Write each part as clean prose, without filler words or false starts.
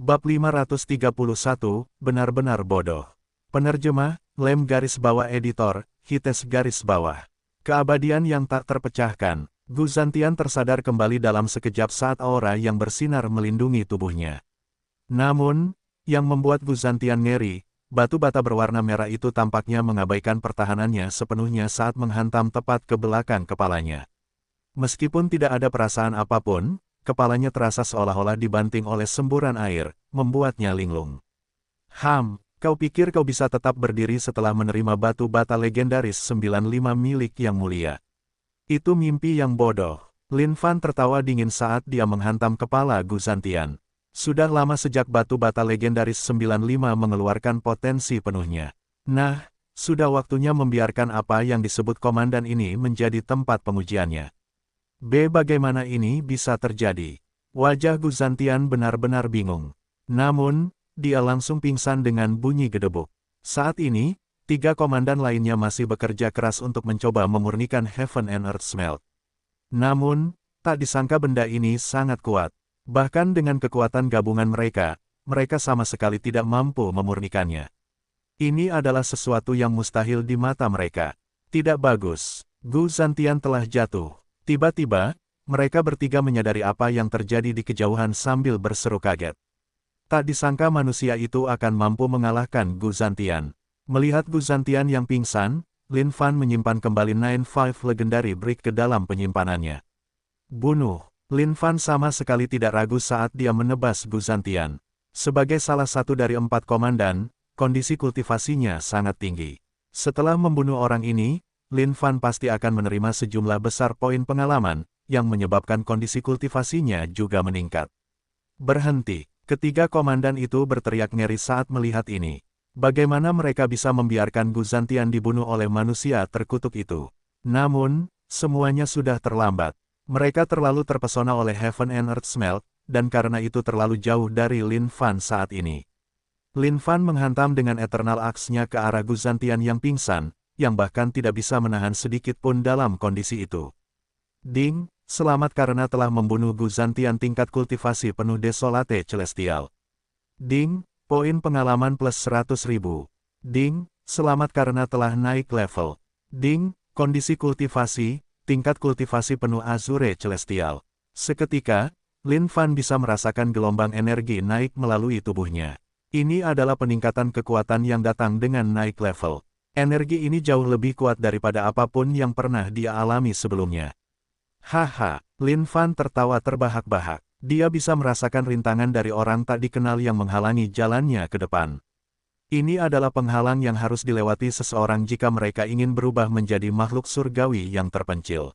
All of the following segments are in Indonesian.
Bab 531, benar-benar bodoh. Penerjemah, Lem garis bawah editor, Hites garis bawah. Keabadian yang tak terpecahkan. Gu Zantian tersadar kembali dalam sekejap saat aura yang bersinar melindungi tubuhnya. Namun, yang membuat Gu Zantian ngeri, batu bata berwarna merah itu tampaknya mengabaikan pertahanannya sepenuhnya saat menghantam tepat ke belakang kepalanya. Meskipun tidak ada perasaan apapun, kepalanya terasa seolah-olah dibanting oleh semburan air, membuatnya linglung. Kau pikir kau bisa tetap berdiri setelah menerima batu bata legendaris 95 milik yang mulia? Itu mimpi yang bodoh. Lin Fan tertawa dingin saat dia menghantam kepala Gu Zantian. Sudah lama sejak batu bata legendaris 95 mengeluarkan potensi penuhnya. Nah, sudah waktunya membiarkan apa yang disebut komandan ini menjadi tempat pengujiannya. Bagaimana ini bisa terjadi? Wajah Gu Zantian benar-benar bingung. Namun, dia langsung pingsan dengan bunyi gedebuk. Saat ini, 3 komandan lainnya masih bekerja keras untuk mencoba memurnikan Heaven and Earth Smelt. Namun, tak disangka benda ini sangat kuat. Bahkan dengan kekuatan gabungan mereka sama sekali tidak mampu memurnikannya. Ini adalah sesuatu yang mustahil di mata mereka. Tidak bagus. Gu Zantian telah jatuh. Tiba-tiba, mereka bertiga menyadari apa yang terjadi di kejauhan sambil berseru kaget. Tak disangka manusia itu akan mampu mengalahkan Gu Zantian. Melihat Gu Zantian yang pingsan, Lin Fan menyimpan kembali 95 Legendary Brick ke dalam penyimpanannya. Bunuh. Lin Fan sama sekali tidak ragu saat dia menebas Gu Zantian. Sebagai salah satu dari 4 komandan, kondisi kultivasinya sangat tinggi. Setelah membunuh orang ini, Lin Fan pasti akan menerima sejumlah besar poin pengalaman, yang menyebabkan kondisi kultivasinya juga meningkat. Berhenti. Ketiga komandan itu berteriak ngeri saat melihat ini. Bagaimana mereka bisa membiarkan Gu Zantian dibunuh oleh manusia terkutuk itu? Namun, semuanya sudah terlambat. Mereka terlalu terpesona oleh Heaven and Earth Smelt, dan karena itu terlalu jauh dari Lin Fan saat ini. Lin Fan menghantam dengan Eternal Axe-nya ke arah Gu Zantian yang pingsan, yang bahkan tidak bisa menahan sedikit pun dalam kondisi itu. Ding, selamat karena telah membunuh Gu Zantian tingkat kultivasi penuh Desolate Celestial. Ding, poin pengalaman plus 100.000. Ding, selamat karena telah naik level. Ding, kondisi kultivasi, tingkat kultivasi penuh Azure Celestial. Seketika, Lin Fan bisa merasakan gelombang energi naik melalui tubuhnya. Ini adalah peningkatan kekuatan yang datang dengan naik level. Energi ini jauh lebih kuat daripada apapun yang pernah dia alami sebelumnya. Haha, Lin Fan tertawa terbahak-bahak. Dia bisa merasakan rintangan dari orang tak dikenal yang menghalangi jalannya ke depan. Ini adalah penghalang yang harus dilewati seseorang jika mereka ingin berubah menjadi makhluk surgawi yang terpencil.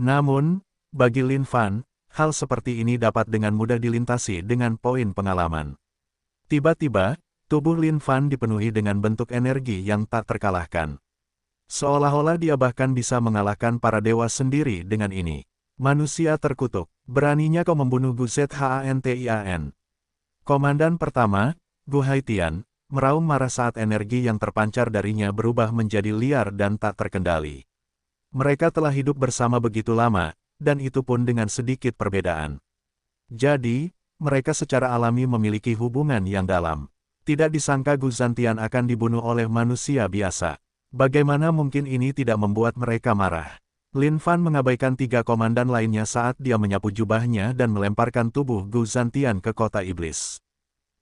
Namun, bagi Lin Fan, hal seperti ini dapat dengan mudah dilintasi dengan poin pengalaman. Tiba-tiba, tubuh Lin Fan dipenuhi dengan bentuk energi yang tak terkalahkan. Seolah-olah dia bahkan bisa mengalahkan para dewa sendiri dengan ini. Manusia terkutuk, beraninya kau membunuh Gu Zantian. Komandan pertama, Gu Haitian, meraung marah saat energi yang terpancar darinya berubah menjadi liar dan tak terkendali. Mereka telah hidup bersama begitu lama, dan itu pun dengan sedikit perbedaan. Jadi, mereka secara alami memiliki hubungan yang dalam. Tidak disangka Gu Zantian akan dibunuh oleh manusia biasa. Bagaimana mungkin ini tidak membuat mereka marah? Lin Fan mengabaikan 3 komandan lainnya saat dia menyapu jubahnya dan melemparkan tubuh Gu Zantian ke kota iblis.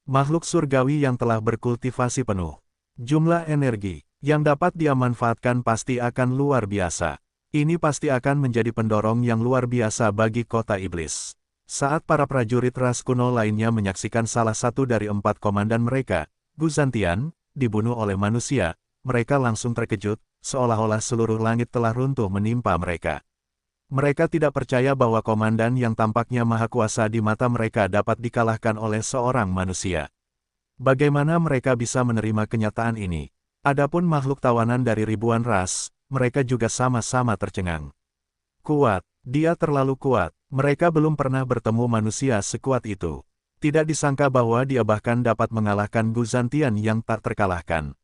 Makhluk surgawi yang telah berkultivasi penuh. Jumlah energi yang dapat dia manfaatkan pasti akan luar biasa. Ini pasti akan menjadi pendorong yang luar biasa bagi kota iblis. Saat para prajurit ras kuno lainnya menyaksikan salah satu dari 4 komandan mereka, Gu Zantian, dibunuh oleh manusia, mereka langsung terkejut, seolah-olah seluruh langit telah runtuh menimpa mereka. Mereka tidak percaya bahwa komandan yang tampaknya maha kuasa di mata mereka dapat dikalahkan oleh seorang manusia. Bagaimana mereka bisa menerima kenyataan ini? Adapun makhluk tawanan dari ribuan ras, mereka juga sama-sama tercengang. Kuat, dia terlalu kuat. Mereka belum pernah bertemu manusia sekuat itu. Tidak disangka bahwa dia bahkan dapat mengalahkan Gu Zantian yang tak terkalahkan.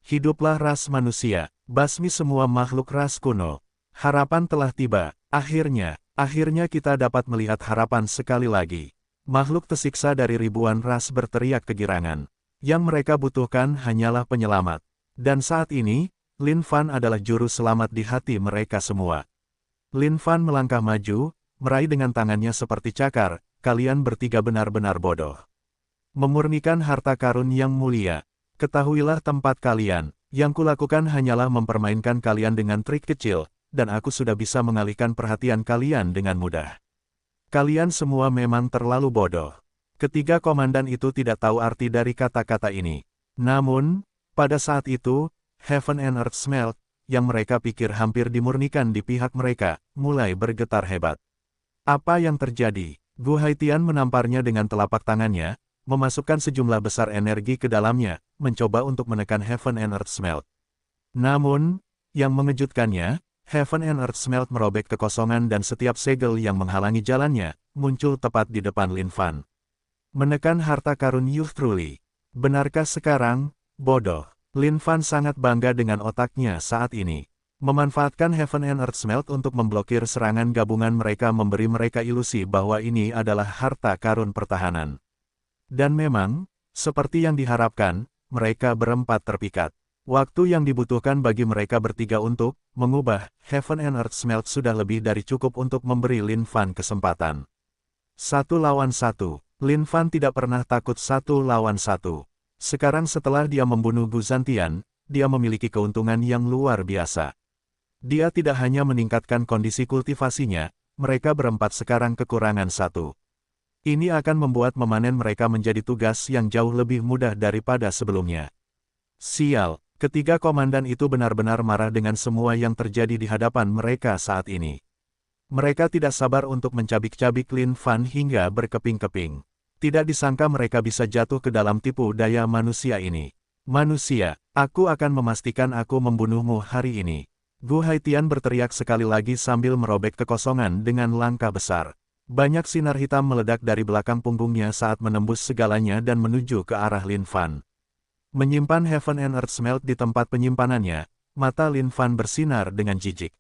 Hiduplah ras manusia, basmi semua makhluk ras kuno. Harapan telah tiba. Akhirnya kita dapat melihat harapan sekali lagi. Makhluk tersiksa dari ribuan ras berteriak kegirangan. Yang mereka butuhkan hanyalah penyelamat. Dan saat ini, Lin Fan adalah juru selamat di hati mereka semua. Lin Fan melangkah maju, meraih dengan tangannya seperti cakar, kalian bertiga benar-benar bodoh. Memurnikan harta karun yang mulia. Ketahuilah tempat kalian, yang kulakukan hanyalah mempermainkan kalian dengan trik kecil, dan aku sudah bisa mengalihkan perhatian kalian dengan mudah. Kalian semua memang terlalu bodoh. Ketiga komandan itu tidak tahu arti dari kata-kata ini. Namun, pada saat itu, Heaven and Earth Smelt, yang mereka pikir hampir dimurnikan di pihak mereka, mulai bergetar hebat. Apa yang terjadi? Gu Haitian menamparnya dengan telapak tangannya, memasukkan sejumlah besar energi ke dalamnya, mencoba untuk menekan Heaven and Earth Smelt. Namun, yang mengejutkannya, Heaven and Earth Smelt merobek kekosongan dan setiap segel yang menghalangi jalannya, muncul tepat di depan Lin Fan. Menekan harta karun Youth Truly. Benarkah sekarang, bodoh? Lin Fan sangat bangga dengan otaknya saat ini. Memanfaatkan Heaven and Earth Smelt untuk memblokir serangan gabungan mereka memberi mereka ilusi bahwa ini adalah harta karun pertahanan. Dan memang, seperti yang diharapkan, mereka berempat terpikat. Waktu yang dibutuhkan bagi mereka bertiga untuk mengubah Heaven and Earth Smelt sudah lebih dari cukup untuk memberi Lin Fan kesempatan. 1 lawan 1. Lin Fan tidak pernah takut 1 lawan 1. Sekarang setelah dia membunuh Gu Zantian, dia memiliki keuntungan yang luar biasa. Dia tidak hanya meningkatkan kondisi kultivasinya, mereka berempat sekarang kekurangan 1. Ini akan membuat memanen mereka menjadi tugas yang jauh lebih mudah daripada sebelumnya. Sial. Ketiga komandan itu benar-benar marah dengan semua yang terjadi di hadapan mereka saat ini. Mereka tidak sabar untuk mencabik-cabik Lin Fan hingga berkeping-keping. Tidak disangka mereka bisa jatuh ke dalam tipu daya manusia ini. Manusia, aku akan memastikan aku membunuhmu hari ini. Gu Haitian berteriak sekali lagi sambil merobek kekosongan dengan langkah besar. Banyak sinar hitam meledak dari belakang punggungnya saat menembus segalanya dan menuju ke arah Lin Fan. Menyimpan Heaven and Earth Smelt di tempat penyimpanannya, mata Lin Fan bersinar dengan jijik.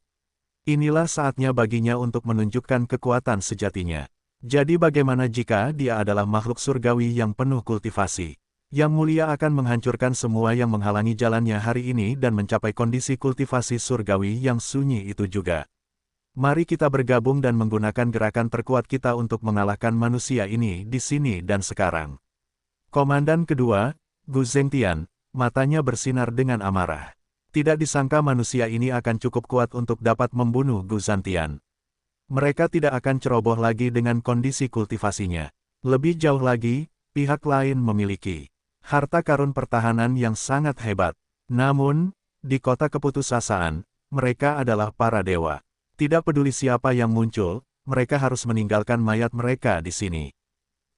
Inilah saatnya baginya untuk menunjukkan kekuatan sejatinya. Jadi bagaimana jika dia adalah makhluk surgawi yang penuh kultivasi? Yang mulia akan menghancurkan semua yang menghalangi jalannya hari ini dan mencapai kondisi kultivasi surgawi yang sunyi itu juga. Mari kita bergabung dan menggunakan gerakan terkuat kita untuk mengalahkan manusia ini di sini dan sekarang. Komandan kedua, Gu Zengtian, matanya bersinar dengan amarah. Tidak disangka manusia ini akan cukup kuat untuk dapat membunuh Gu Zantian. Mereka tidak akan ceroboh lagi dengan kondisi kultivasinya. Lebih jauh lagi, pihak lain memiliki harta karun pertahanan yang sangat hebat. Namun, di kota keputusasaan, mereka adalah para dewa. Tidak peduli siapa yang muncul, mereka harus meninggalkan mayat mereka di sini.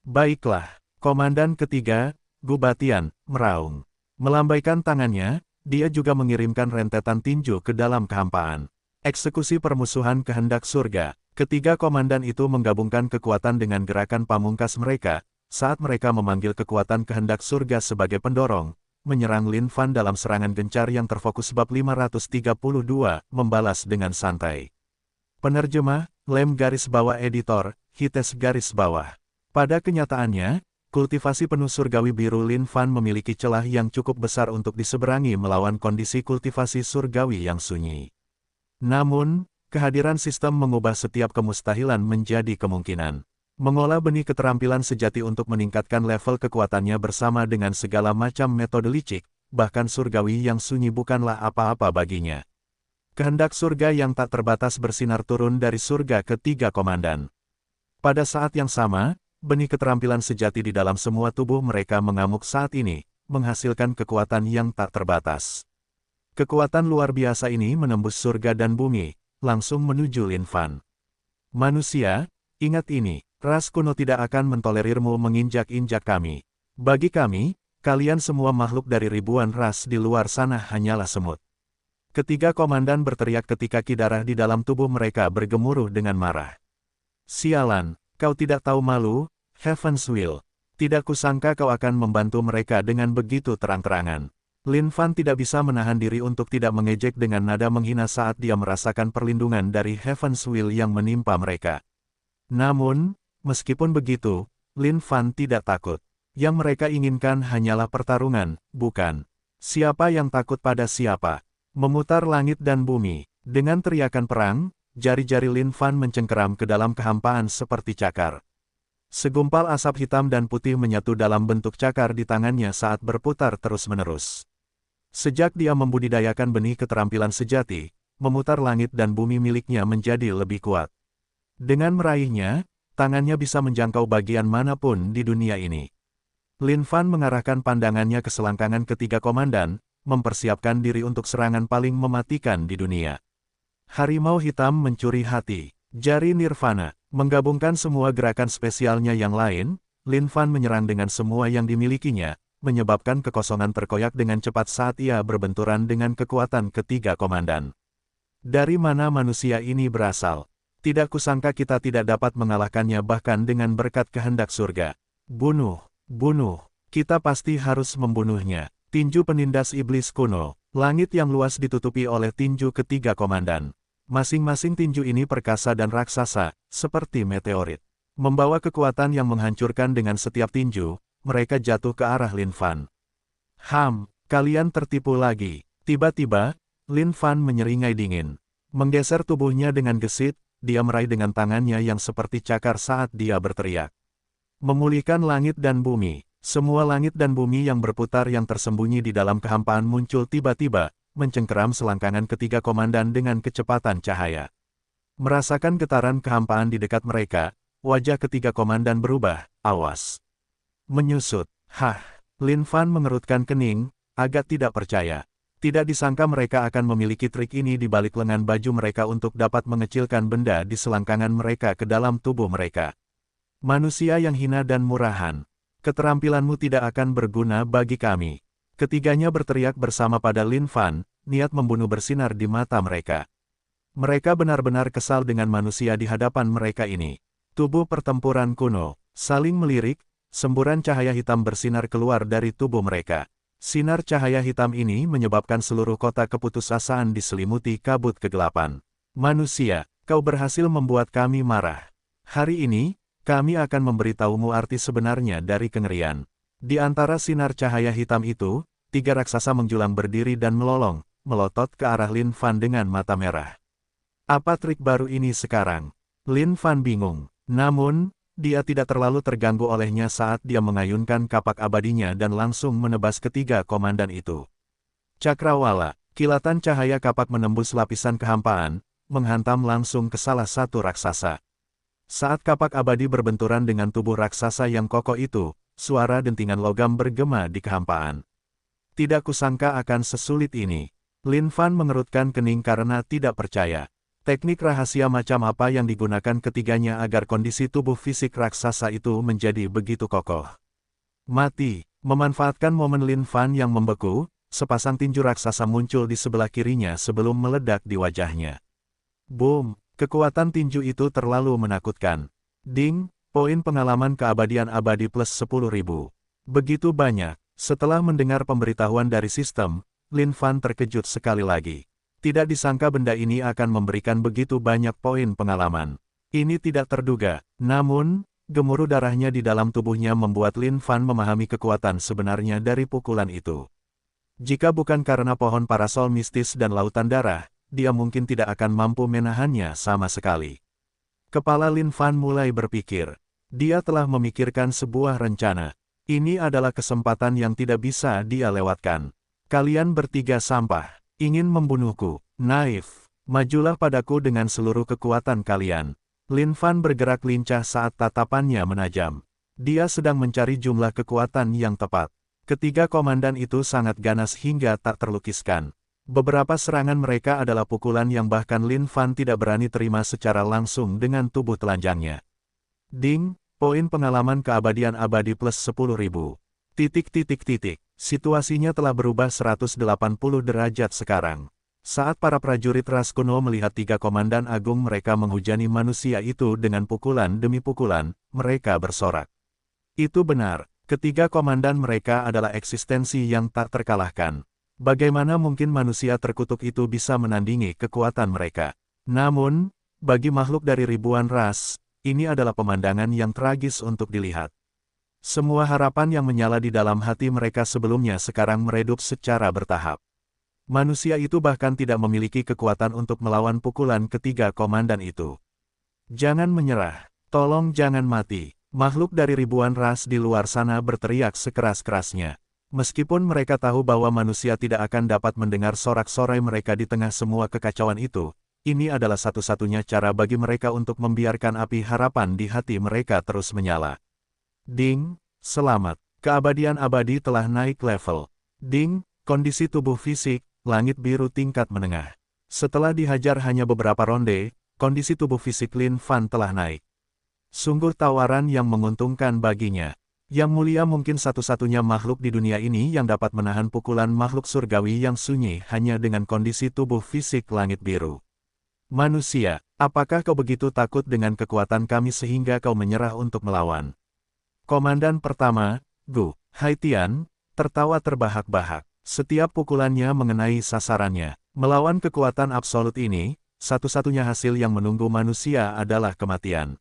Baiklah, komandan ketiga, Gu Batian, meraung. Melambaikan tangannya, dia juga mengirimkan rentetan tinju ke dalam kehampaan. Eksekusi permusuhan kehendak surga. Ketiga komandan itu menggabungkan kekuatan dengan gerakan pamungkas mereka, saat mereka memanggil kekuatan kehendak surga sebagai pendorong, menyerang Lin Fan dalam serangan gencar yang terfokus bab 532, membalas dengan santai. Penerjemah, Lem garis bawah editor, Hites garis bawah. Pada kenyataannya, kultivasi penuh surgawi biru Lin Fan memiliki celah yang cukup besar untuk diseberangi melawan kondisi kultivasi surgawi yang sunyi. Namun, kehadiran sistem mengubah setiap kemustahilan menjadi kemungkinan. Mengolah benih keterampilan sejati untuk meningkatkan level kekuatannya bersama dengan segala macam metode licik, bahkan surgawi yang sunyi bukanlah apa-apa baginya. Kehendak surga yang tak terbatas bersinar turun dari surga ketiga komandan. Pada saat yang sama, benih keterampilan sejati di dalam semua tubuh mereka mengamuk saat ini, menghasilkan kekuatan yang tak terbatas. Kekuatan luar biasa ini menembus surga dan bumi, langsung menuju Lin Fan. Manusia, ingat ini, ras kuno tidak akan mentolerirmu menginjak-injak kami. Bagi kami, kalian semua makhluk dari ribuan ras di luar sana hanyalah semut. Ketiga komandan berteriak ketika ki darah di dalam tubuh mereka bergemuruh dengan marah. Sialan! Kau tidak tahu malu, Heaven's Will. Tidak kusangka kau akan membantu mereka dengan begitu terang-terangan. Lin Fan tidak bisa menahan diri untuk tidak mengejek dengan nada menghina saat dia merasakan perlindungan dari Heaven's Will yang menimpa mereka. Namun, meskipun begitu, Lin Fan tidak takut. Yang mereka inginkan hanyalah pertarungan, bukan? Siapa yang takut pada siapa? Memutar langit dan bumi. Dengan teriakan perang, jari-jari Lin Fan mencengkeram ke dalam kehampaan seperti cakar. Segumpal asap hitam dan putih menyatu dalam bentuk cakar di tangannya saat berputar terus-menerus. Sejak dia membudidayakan benih keterampilan sejati, memutar langit dan bumi miliknya menjadi lebih kuat. Dengan meraihnya, tangannya bisa menjangkau bagian manapun di dunia ini. Lin Fan mengarahkan pandangannya ke selangkangan ketiga komandan, mempersiapkan diri untuk serangan paling mematikan di dunia. Harimau hitam mencuri hati. Jari Nirvana, menggabungkan semua gerakan spesialnya yang lain, Lin Fan menyerang dengan semua yang dimilikinya, menyebabkan kekosongan terkoyak dengan cepat saat ia berbenturan dengan kekuatan ketiga komandan. Dari mana manusia ini berasal? Tidak kusangka kita tidak dapat mengalahkannya bahkan dengan berkat kehendak surga. Bunuh! Bunuh! Kita pasti harus membunuhnya. Tinju penindas iblis kuno. Langit yang luas ditutupi oleh tinju ketiga komandan. Masing-masing tinju ini perkasa dan raksasa, seperti meteorit. Membawa kekuatan yang menghancurkan dengan setiap tinju, mereka jatuh ke arah Lin Fan. Kalian tertipu lagi. Tiba-tiba, Lin Fan menyeringai dingin. Menggeser tubuhnya dengan gesit, dia meraih dengan tangannya yang seperti cakar saat dia berteriak. Memulihkan langit dan bumi. Semua langit dan bumi yang berputar yang tersembunyi di dalam kehampaan muncul tiba-tiba, mencengkeram selangkangan ketiga komandan dengan kecepatan cahaya. Merasakan getaran kehampaan di dekat mereka, wajah ketiga komandan berubah, awas. Menyusut. Lin Fan mengerutkan kening, agak tidak percaya. Tidak disangka mereka akan memiliki trik ini di balik lengan baju mereka untuk dapat mengecilkan benda di selangkangan mereka ke dalam tubuh mereka. Manusia yang hina dan murahan. Keterampilanmu tidak akan berguna bagi kami. Ketiganya berteriak bersama pada Lin Fan, niat membunuh bersinar di mata mereka. Mereka benar-benar kesal dengan manusia di hadapan mereka ini. Tubuh pertempuran kuno, saling melirik, semburan cahaya hitam bersinar keluar dari tubuh mereka. Sinar cahaya hitam ini menyebabkan seluruh kota keputusasaan diselimuti kabut kegelapan. Manusia, kau berhasil membuat kami marah. Hari ini, kami akan memberitahumu arti sebenarnya dari kengerian. Di antara sinar cahaya hitam itu, tiga raksasa menjulang berdiri dan melolong, melotot ke arah Lin Fan dengan mata merah. Apa trik baru ini sekarang? Lin Fan bingung. Namun, dia tidak terlalu terganggu olehnya saat dia mengayunkan kapak abadinya dan langsung menebas ketiga komandan itu. Cakrawala, kilatan cahaya kapak menembus lapisan kehampaan, menghantam langsung ke salah satu raksasa. Saat kapak abadi berbenturan dengan tubuh raksasa yang kokoh itu, suara dentingan logam bergema di kehampaan. Tidak kusangka akan sesulit ini. Lin Fan mengerutkan kening karena tidak percaya. Teknik rahasia macam apa yang digunakan ketiganya agar kondisi tubuh fisik raksasa itu menjadi begitu kokoh. Mati. Memanfaatkan momen Lin Fan yang membeku, sepasang tinju raksasa muncul di sebelah kirinya sebelum meledak di wajahnya. Boom! Kekuatan tinju itu terlalu menakutkan. Ding! Poin pengalaman keabadian abadi plus 10.000. Begitu banyak. Setelah mendengar pemberitahuan dari sistem, Lin Fan terkejut sekali lagi. Tidak disangka benda ini akan memberikan begitu banyak poin pengalaman. Ini tidak terduga. Namun, gemuruh darahnya di dalam tubuhnya membuat Lin Fan memahami kekuatan sebenarnya dari pukulan itu. Jika bukan karena pohon parasol mistis dan lautan darah, dia mungkin tidak akan mampu menahannya sama sekali. Kepala Lin Fan mulai berpikir. Dia telah memikirkan sebuah rencana. Ini adalah kesempatan yang tidak bisa dia lewatkan. Kalian bertiga sampah. Ingin membunuhku. Naif. Majulah padaku dengan seluruh kekuatan kalian. Lin Fan bergerak lincah saat tatapannya menajam. Dia sedang mencari jumlah kekuatan yang tepat. Ketiga komandan itu sangat ganas hingga tak terlukiskan. Beberapa serangan mereka adalah pukulan yang bahkan Lin Fan tidak berani terima secara langsung dengan tubuh telanjangnya. Ding! Poin pengalaman keabadian abadi plus 10.000. Situasinya telah berubah 180 derajat sekarang. Saat para prajurit ras kuno melihat tiga komandan agung mereka menghujani manusia itu dengan pukulan demi pukulan, mereka bersorak. Itu benar, ketiga komandan mereka adalah eksistensi yang tak terkalahkan. Bagaimana mungkin manusia terkutuk itu bisa menandingi kekuatan mereka? Namun, bagi makhluk dari ribuan ras, ini adalah pemandangan yang tragis untuk dilihat. Semua harapan yang menyala di dalam hati mereka sebelumnya sekarang meredup secara bertahap. Manusia itu bahkan tidak memiliki kekuatan untuk melawan pukulan ketiga komandan itu. Jangan menyerah. Tolong jangan mati. Makhluk dari ribuan ras di luar sana berteriak sekeras-kerasnya. Meskipun mereka tahu bahwa manusia tidak akan dapat mendengar sorak-sorai mereka di tengah semua kekacauan itu, ini adalah satu-satunya cara bagi mereka untuk membiarkan api harapan di hati mereka terus menyala. Ding, selamat. Keabadian abadi telah naik level. Ding, kondisi tubuh fisik, langit biru tingkat menengah. Setelah dihajar hanya beberapa ronde, kondisi tubuh fisik Lin Fan telah naik. Sungguh tawaran yang menguntungkan baginya. Yang mulia mungkin satu-satunya makhluk di dunia ini yang dapat menahan pukulan makhluk surgawi yang sunyi hanya dengan kondisi tubuh fisik langit biru. Manusia, apakah kau begitu takut dengan kekuatan kami sehingga kau menyerah untuk melawan? Komandan pertama, Gu Haitian, tertawa terbahak-bahak. Setiap pukulannya mengenai sasarannya. Melawan kekuatan absolut ini, satu-satunya hasil yang menunggu manusia adalah kematian.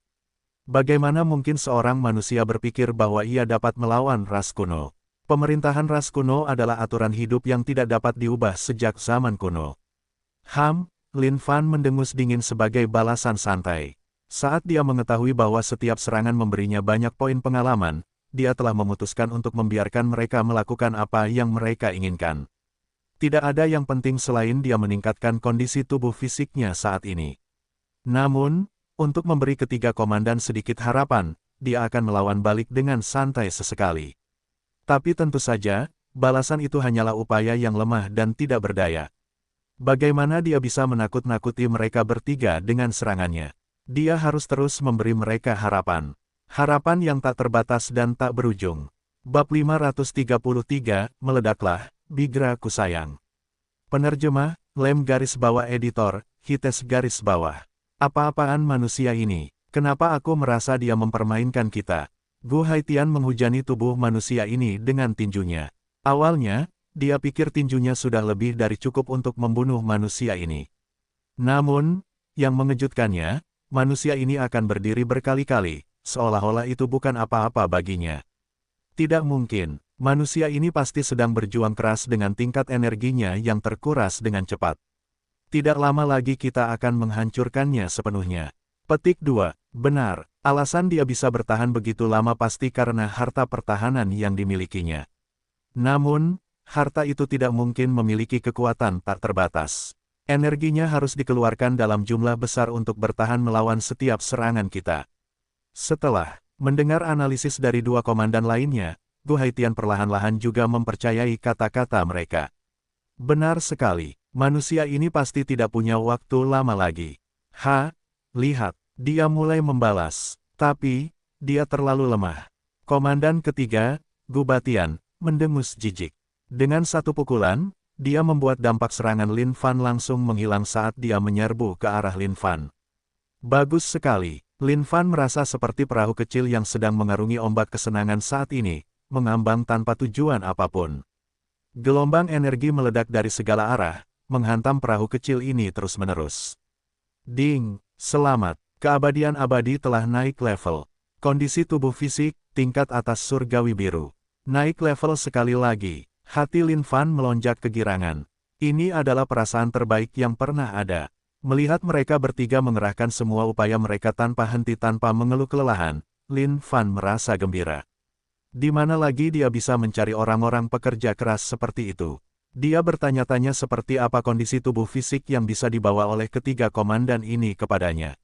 Bagaimana mungkin seorang manusia berpikir bahwa ia dapat melawan ras kuno? Pemerintahan ras kuno adalah aturan hidup yang tidak dapat diubah sejak zaman kuno. Lin Fan mendengus dingin sebagai balasan santai. Saat dia mengetahui bahwa setiap serangan memberinya banyak poin pengalaman, dia telah memutuskan untuk membiarkan mereka melakukan apa yang mereka inginkan. Tidak ada yang penting selain dia meningkatkan kondisi tubuh fisiknya saat ini. Namun, untuk memberi ketiga komandan sedikit harapan, dia akan melawan balik dengan santai sesekali. Tapi tentu saja, balasan itu hanyalah upaya yang lemah dan tidak berdaya. Bagaimana dia bisa menakut-nakuti mereka bertiga dengan serangannya? Dia harus terus memberi mereka harapan. Harapan yang tak terbatas dan tak berujung. Bab 533, meledaklah, Bigra ku sayang. Penerjemah, Lem garis bawah editor, Hites garis bawah. Apa-apaan manusia ini? Kenapa aku merasa dia mempermainkan kita? Gu Haitian menghujani tubuh manusia ini dengan tinjunya. Awalnya, dia pikir tinjunya sudah lebih dari cukup untuk membunuh manusia ini. Namun, yang mengejutkannya, manusia ini akan berdiri berkali-kali, seolah-olah itu bukan apa-apa baginya. Tidak mungkin, manusia ini pasti sedang berjuang keras dengan tingkat energinya yang terkuras dengan cepat. Tidak lama lagi kita akan menghancurkannya sepenuhnya. Petik 2. Benar, alasan dia bisa bertahan begitu lama pasti karena harta pertahanan yang dimilikinya. Namun, harta itu tidak mungkin memiliki kekuatan tak terbatas. Energinya harus dikeluarkan dalam jumlah besar untuk bertahan melawan setiap serangan kita. Setelah mendengar analisis dari dua komandan lainnya, Gu Haitian perlahan-lahan juga mempercayai kata-kata mereka. Benar sekali, manusia ini pasti tidak punya waktu lama lagi. Lihat, dia mulai membalas. Tapi, dia terlalu lemah. Komandan ketiga, Gu Batian, mendengus jijik. Dengan satu pukulan, dia membuat dampak serangan Lin Fan langsung menghilang saat dia menyerbu ke arah Lin Fan. Bagus sekali, Lin Fan merasa seperti perahu kecil yang sedang mengarungi ombak kesenangan saat ini, mengambang tanpa tujuan apapun. Gelombang energi meledak dari segala arah, menghantam perahu kecil ini terus-menerus. Ding, selamat, keabadian abadi telah naik level. Kondisi tubuh fisik, tingkat atas surgawi biru. Naik level sekali lagi. Hati Lin Fan melonjak kegirangan. Ini adalah perasaan terbaik yang pernah ada. Melihat mereka bertiga mengerahkan semua upaya mereka tanpa henti tanpa mengeluh kelelahan, Lin Fan merasa gembira. Di mana lagi dia bisa mencari orang-orang pekerja keras seperti itu? Dia bertanya-tanya seperti apa kondisi tubuh fisik yang bisa dibawa oleh ketiga komandan ini kepadanya.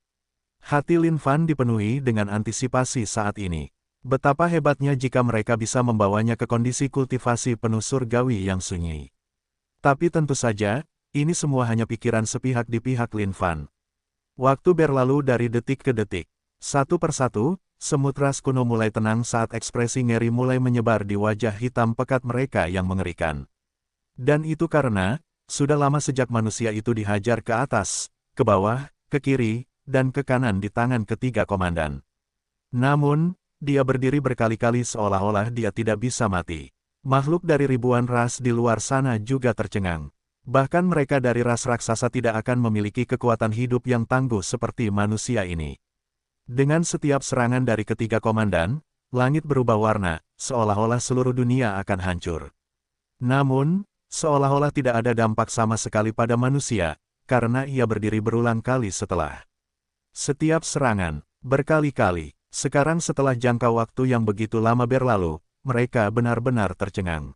Hati Lin Fan dipenuhi dengan antisipasi saat ini. Betapa hebatnya jika mereka bisa membawanya ke kondisi kultivasi penuh surgawi yang sunyi. Tapi tentu saja, ini semua hanya pikiran sepihak di pihak Lin Fan. Waktu berlalu dari detik ke detik. Satu persatu, semut ras kuno mulai tenang saat ekspresi ngeri mulai menyebar di wajah hitam pekat mereka yang mengerikan. Dan itu karena, sudah lama sejak manusia itu dihajar ke atas, ke bawah, ke kiri, dan ke kanan di tangan ketiga komandan. Namun, dia berdiri berkali-kali seolah-olah dia tidak bisa mati. Makhluk dari ribuan ras di luar sana juga tercengang. Bahkan mereka dari ras raksasa tidak akan memiliki kekuatan hidup yang tangguh seperti manusia ini. Dengan setiap serangan dari ketiga komandan, langit berubah warna, seolah-olah seluruh dunia akan hancur. Namun, seolah-olah tidak ada dampak sama sekali pada manusia, karena ia berdiri berulang kali setelah setiap serangan, berkali-kali. Sekarang setelah jangka waktu yang begitu lama berlalu, mereka benar-benar tercengang.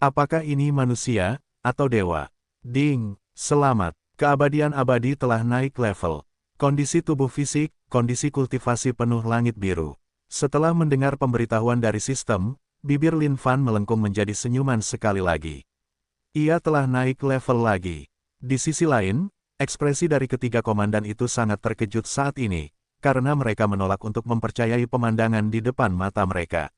Apakah ini manusia, atau dewa? Ding, selamat. Keabadian abadi telah naik level. Kondisi tubuh fisik, kondisi kultivasi penuh langit biru. Setelah mendengar pemberitahuan dari sistem, bibir Lin Fan melengkung menjadi senyuman sekali lagi. Ia telah naik level lagi. Di sisi lain, ekspresi dari ketiga komandan itu sangat terkejut saat ini, karena mereka menolak untuk mempercayai pemandangan di depan mata mereka.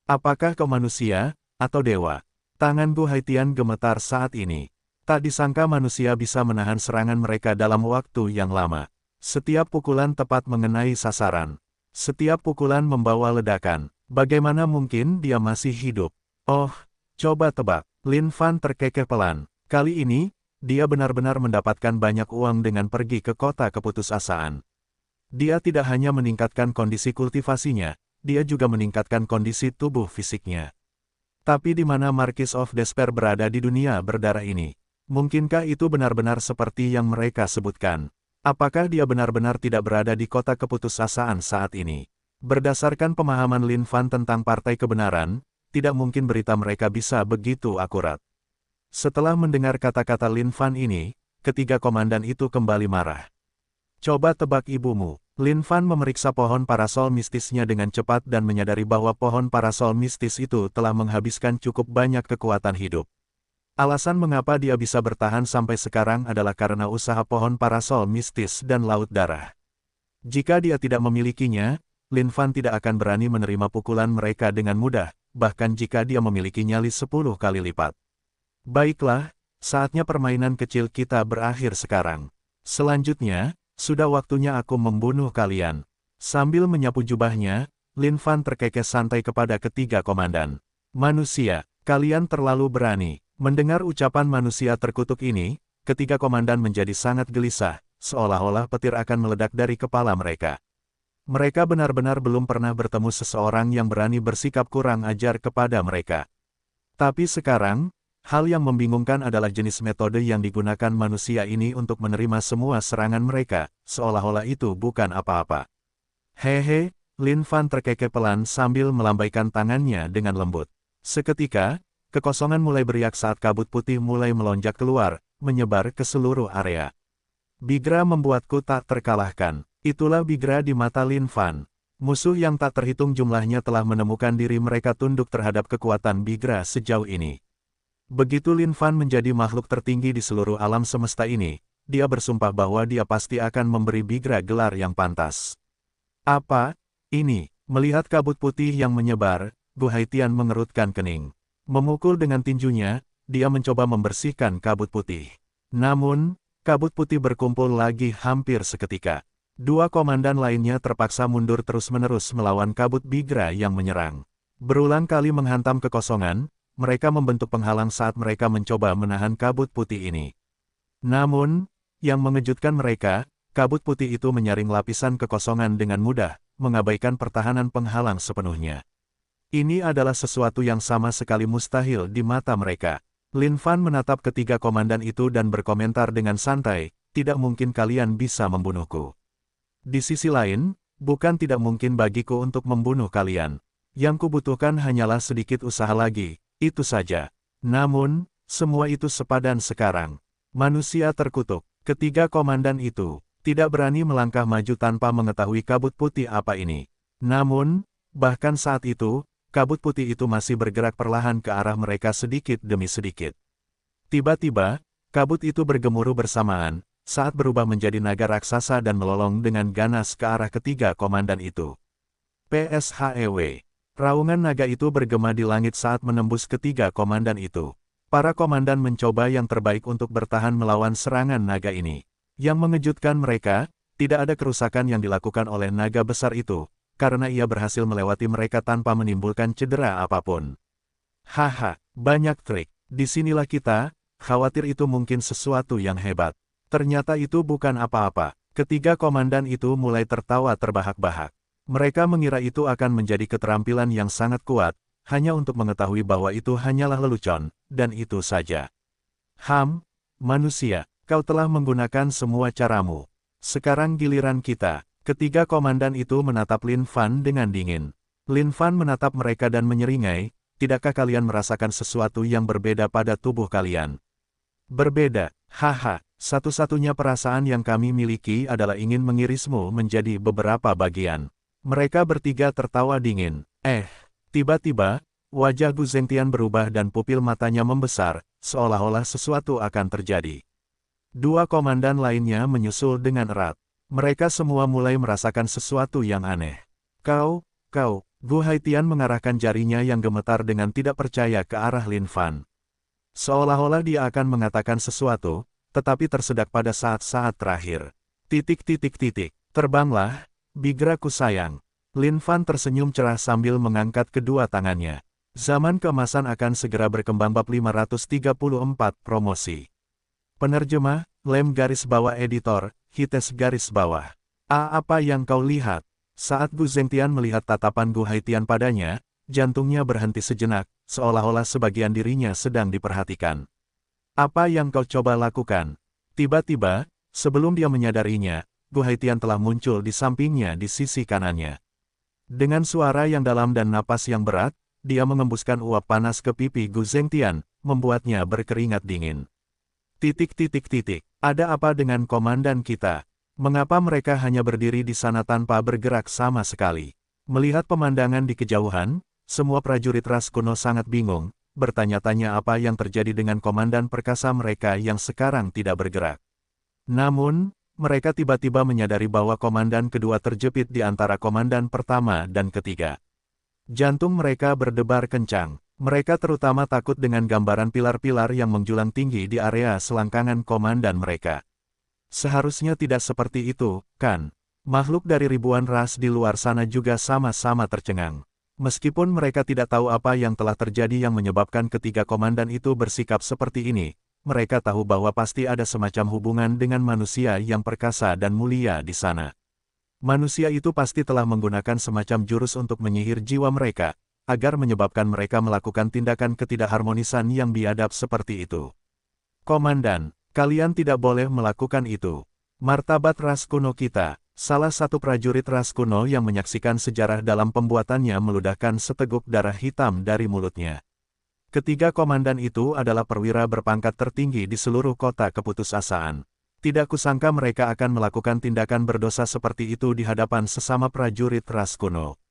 Apakah kau manusia, atau dewa? Tangan Gu Haitian gemetar saat ini. Tak disangka manusia bisa menahan serangan mereka dalam waktu yang lama. Setiap pukulan tepat mengenai sasaran. Setiap pukulan membawa ledakan. Bagaimana mungkin dia masih hidup? Oh, coba tebak. Lin Fan terkekeh pelan. Kali ini, dia benar-benar mendapatkan banyak uang dengan pergi ke kota keputusasaan. Dia tidak hanya meningkatkan kondisi kultivasinya, dia juga meningkatkan kondisi tubuh fisiknya. Tapi di mana Marquis of Despair berada di dunia berdarah ini? Mungkinkah itu benar-benar seperti yang mereka sebutkan? Apakah dia benar-benar tidak berada di kota keputusasaan saat ini? Berdasarkan pemahaman Lin Fan tentang Partai Kebenaran, tidak mungkin berita mereka bisa begitu akurat. Setelah mendengar kata-kata Lin Fan ini, ketiga komandan itu kembali marah. Coba tebak ibumu. Lin Fan memeriksa pohon parasol mistisnya dengan cepat dan menyadari bahwa pohon parasol mistis itu telah menghabiskan cukup banyak kekuatan hidup. Alasan mengapa dia bisa bertahan sampai sekarang adalah karena usaha pohon parasol mistis dan laut darah. Jika dia tidak memilikinya, Lin Fan tidak akan berani menerima pukulan mereka dengan mudah, bahkan jika dia memiliki nyali 10 kali lipat. Baiklah, saatnya permainan kecil kita berakhir sekarang. Selanjutnya, sudah waktunya aku membunuh kalian. Sambil menyapu jubahnya, Lin Fan terkekeh santai kepada ketiga komandan. Manusia, kalian terlalu berani. Mendengar ucapan manusia terkutuk ini, ketiga komandan menjadi sangat gelisah, seolah-olah petir akan meledak dari kepala mereka. Mereka benar-benar belum pernah bertemu seseorang yang berani bersikap kurang ajar kepada mereka. Tapi sekarang, hal yang membingungkan adalah jenis metode yang digunakan manusia ini untuk menerima semua serangan mereka, seolah-olah itu bukan apa-apa. Hehe, Lin Fan terkekeh pelan sambil melambaikan tangannya dengan lembut. Seketika, kekosongan mulai beriak saat kabut putih mulai melonjak keluar, menyebar ke seluruh area. Bigra membuatku tak terkalahkan. Itulah Bigra di mata Lin Fan. Musuh yang tak terhitung jumlahnya telah menemukan diri mereka tunduk terhadap kekuatan Bigra sejauh ini. Begitu Lin Fan menjadi makhluk tertinggi di seluruh alam semesta ini, dia bersumpah bahwa dia pasti akan memberi Bigra gelar yang pantas. Apa? Ini, melihat kabut putih yang menyebar, Gu Haitian mengerutkan kening. Memukul dengan tinjunya, dia mencoba membersihkan kabut putih. Namun, kabut putih berkumpul lagi hampir seketika. Dua komandan lainnya terpaksa mundur terus-menerus melawan kabut Bigra yang menyerang. Berulang kali menghantam kekosongan, mereka membentuk penghalang saat mereka mencoba menahan kabut putih ini. Namun, yang mengejutkan mereka, kabut putih itu menyaring lapisan kekosongan dengan mudah, mengabaikan pertahanan penghalang sepenuhnya. Ini adalah sesuatu yang sama sekali mustahil di mata mereka. Lin Fan menatap ketiga komandan itu dan berkomentar dengan santai, tidak mungkin kalian bisa membunuhku. Di sisi lain, bukan tidak mungkin bagiku untuk membunuh kalian. Yang kubutuhkan hanyalah sedikit usaha lagi, itu saja. Namun, semua itu sepadan sekarang. Manusia terkutuk. Ketiga komandan itu tidak berani melangkah maju tanpa mengetahui kabut putih apa ini. Namun, bahkan saat itu, kabut putih itu masih bergerak perlahan ke arah mereka sedikit demi sedikit. Tiba-tiba, kabut itu bergemuruh bersamaan, saat berubah menjadi naga raksasa dan melolong dengan ganas ke arah ketiga komandan itu. PSHEW. Raungan naga itu bergema di langit saat menembus ketiga komandan itu. Para komandan mencoba yang terbaik untuk bertahan melawan serangan naga ini. Yang mengejutkan mereka, tidak ada kerusakan yang dilakukan oleh naga besar itu, karena ia berhasil melewati mereka tanpa menimbulkan cedera apapun. Haha, banyak trik. Disinilah kita, khawatir itu mungkin sesuatu yang hebat. Ternyata itu bukan apa-apa. Ketiga komandan itu mulai tertawa terbahak-bahak. Mereka mengira itu akan menjadi keterampilan yang sangat kuat, hanya untuk mengetahui bahwa itu hanyalah lelucon, dan itu saja. Manusia, kau telah menggunakan semua caramu. Sekarang giliran kita. Ketiga komandan itu menatap Lin Fan dengan dingin. Lin Fan menatap mereka dan menyeringai, tidakkah kalian merasakan sesuatu yang berbeda pada tubuh kalian? Berbeda, haha, satu-satunya perasaan yang kami miliki adalah ingin mengirismu menjadi beberapa bagian. Mereka bertiga tertawa dingin. Tiba-tiba, wajah Gu Zengtian berubah dan pupil matanya membesar, seolah-olah sesuatu akan terjadi. Dua komandan lainnya menyusul dengan erat. Mereka semua mulai merasakan sesuatu yang aneh. Kau, Gu Haitian mengarahkan jarinya yang gemetar dengan tidak percaya ke arah Lin Fan. Seolah-olah dia akan mengatakan sesuatu, tetapi tersedak pada saat-saat terakhir. Terbanglah, Bigraku sayang. Lin Fan tersenyum cerah sambil mengangkat kedua tangannya. Zaman keemasan akan segera berkembang. Bab 534 Promosi. Penerjemah, Lem garis bawah editor, Hites garis bawah. Apa yang kau lihat? Saat Gu Zengtian melihat tatapan Gu Haitian padanya, jantungnya berhenti sejenak, seolah-olah sebagian dirinya sedang diperhatikan. Apa yang kau coba lakukan? Tiba-tiba, sebelum dia menyadarinya, Gu Haitian telah muncul di sampingnya di sisi kanannya. Dengan suara yang dalam dan napas yang berat, dia mengembuskan uap panas ke pipi Gu Zengtian, membuatnya berkeringat dingin. Ada apa dengan komandan kita? Mengapa mereka hanya berdiri di sana tanpa bergerak sama sekali? Melihat pemandangan di kejauhan, semua prajurit ras kuno sangat bingung, bertanya-tanya apa yang terjadi dengan komandan perkasa mereka yang sekarang tidak bergerak. Namun, mereka tiba-tiba menyadari bahwa komandan kedua terjepit di antara komandan pertama dan ketiga. Jantung mereka berdebar kencang. Mereka terutama takut dengan gambaran pilar-pilar yang menjulang tinggi di area selangkangan komandan mereka. Seharusnya tidak seperti itu, kan? Makhluk dari ribuan ras di luar sana juga sama-sama tercengang. Meskipun mereka tidak tahu apa yang telah terjadi yang menyebabkan ketiga komandan itu bersikap seperti ini, mereka tahu bahwa pasti ada semacam hubungan dengan manusia yang perkasa dan mulia di sana. Manusia itu pasti telah menggunakan semacam jurus untuk menyihir jiwa mereka, agar menyebabkan mereka melakukan tindakan ketidakharmonisan yang biadab seperti itu. Komandan, kalian tidak boleh melakukan itu. Martabat ras kuno kita, salah satu prajurit ras kuno yang menyaksikan sejarah dalam pembuatannya meludahkan seteguk darah hitam dari mulutnya. Ketiga komandan itu adalah perwira berpangkat tertinggi di seluruh kota keputusasaan. Tidak kusangka mereka akan melakukan tindakan berdosa seperti itu di hadapan sesama prajurit ras kuno.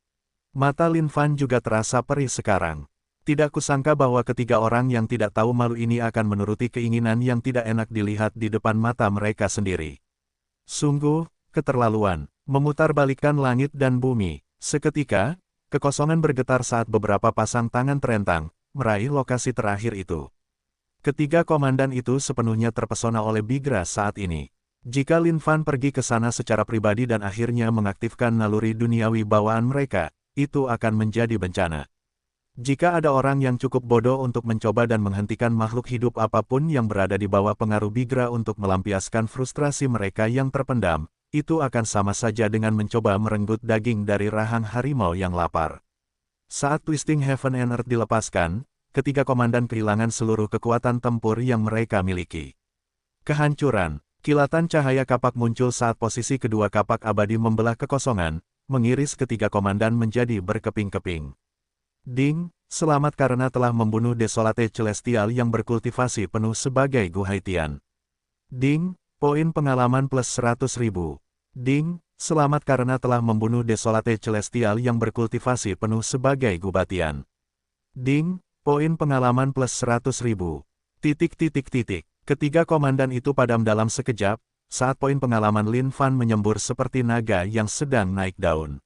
Mata Lin Fan juga terasa perih sekarang. Tidak kusangka bahwa ketiga orang yang tidak tahu malu ini akan menuruti keinginan yang tidak enak dilihat di depan mata mereka sendiri. Sungguh, keterlaluan, memutarbalikkan langit dan bumi. Seketika, kekosongan bergetar saat beberapa pasang tangan terentang, meraih lokasi terakhir itu. Ketiga komandan itu sepenuhnya terpesona oleh Bigra saat ini. Jika Lin Fan pergi ke sana secara pribadi dan akhirnya mengaktifkan naluri duniawi bawaan mereka, itu akan menjadi bencana. Jika ada orang yang cukup bodoh untuk mencoba dan menghentikan makhluk hidup apapun yang berada di bawah pengaruh Bigra untuk melampiaskan frustrasi mereka yang terpendam, itu akan sama saja dengan mencoba merenggut daging dari rahang harimau yang lapar. Saat Twisting Heaven and Earth dilepaskan, ketiga komandan kehilangan seluruh kekuatan tempur yang mereka miliki. Kehancuran, kilatan cahaya kapak muncul saat posisi kedua kapak abadi membelah kekosongan, mengiris ketiga komandan menjadi berkeping-keping. Ding, selamat karena telah membunuh Desolate Celestial yang berkultivasi penuh sebagai Gu Haitian. Ding, poin pengalaman plus 100.000. Ding, selamat karena telah membunuh Desolate Celestial yang berkultivasi penuh sebagai Gu Batian. Ding, poin pengalaman plus 100.000. Ketiga komandan itu padam dalam sekejap, saat poin pengalaman Lin Fan menyembur seperti naga yang sedang naik daun.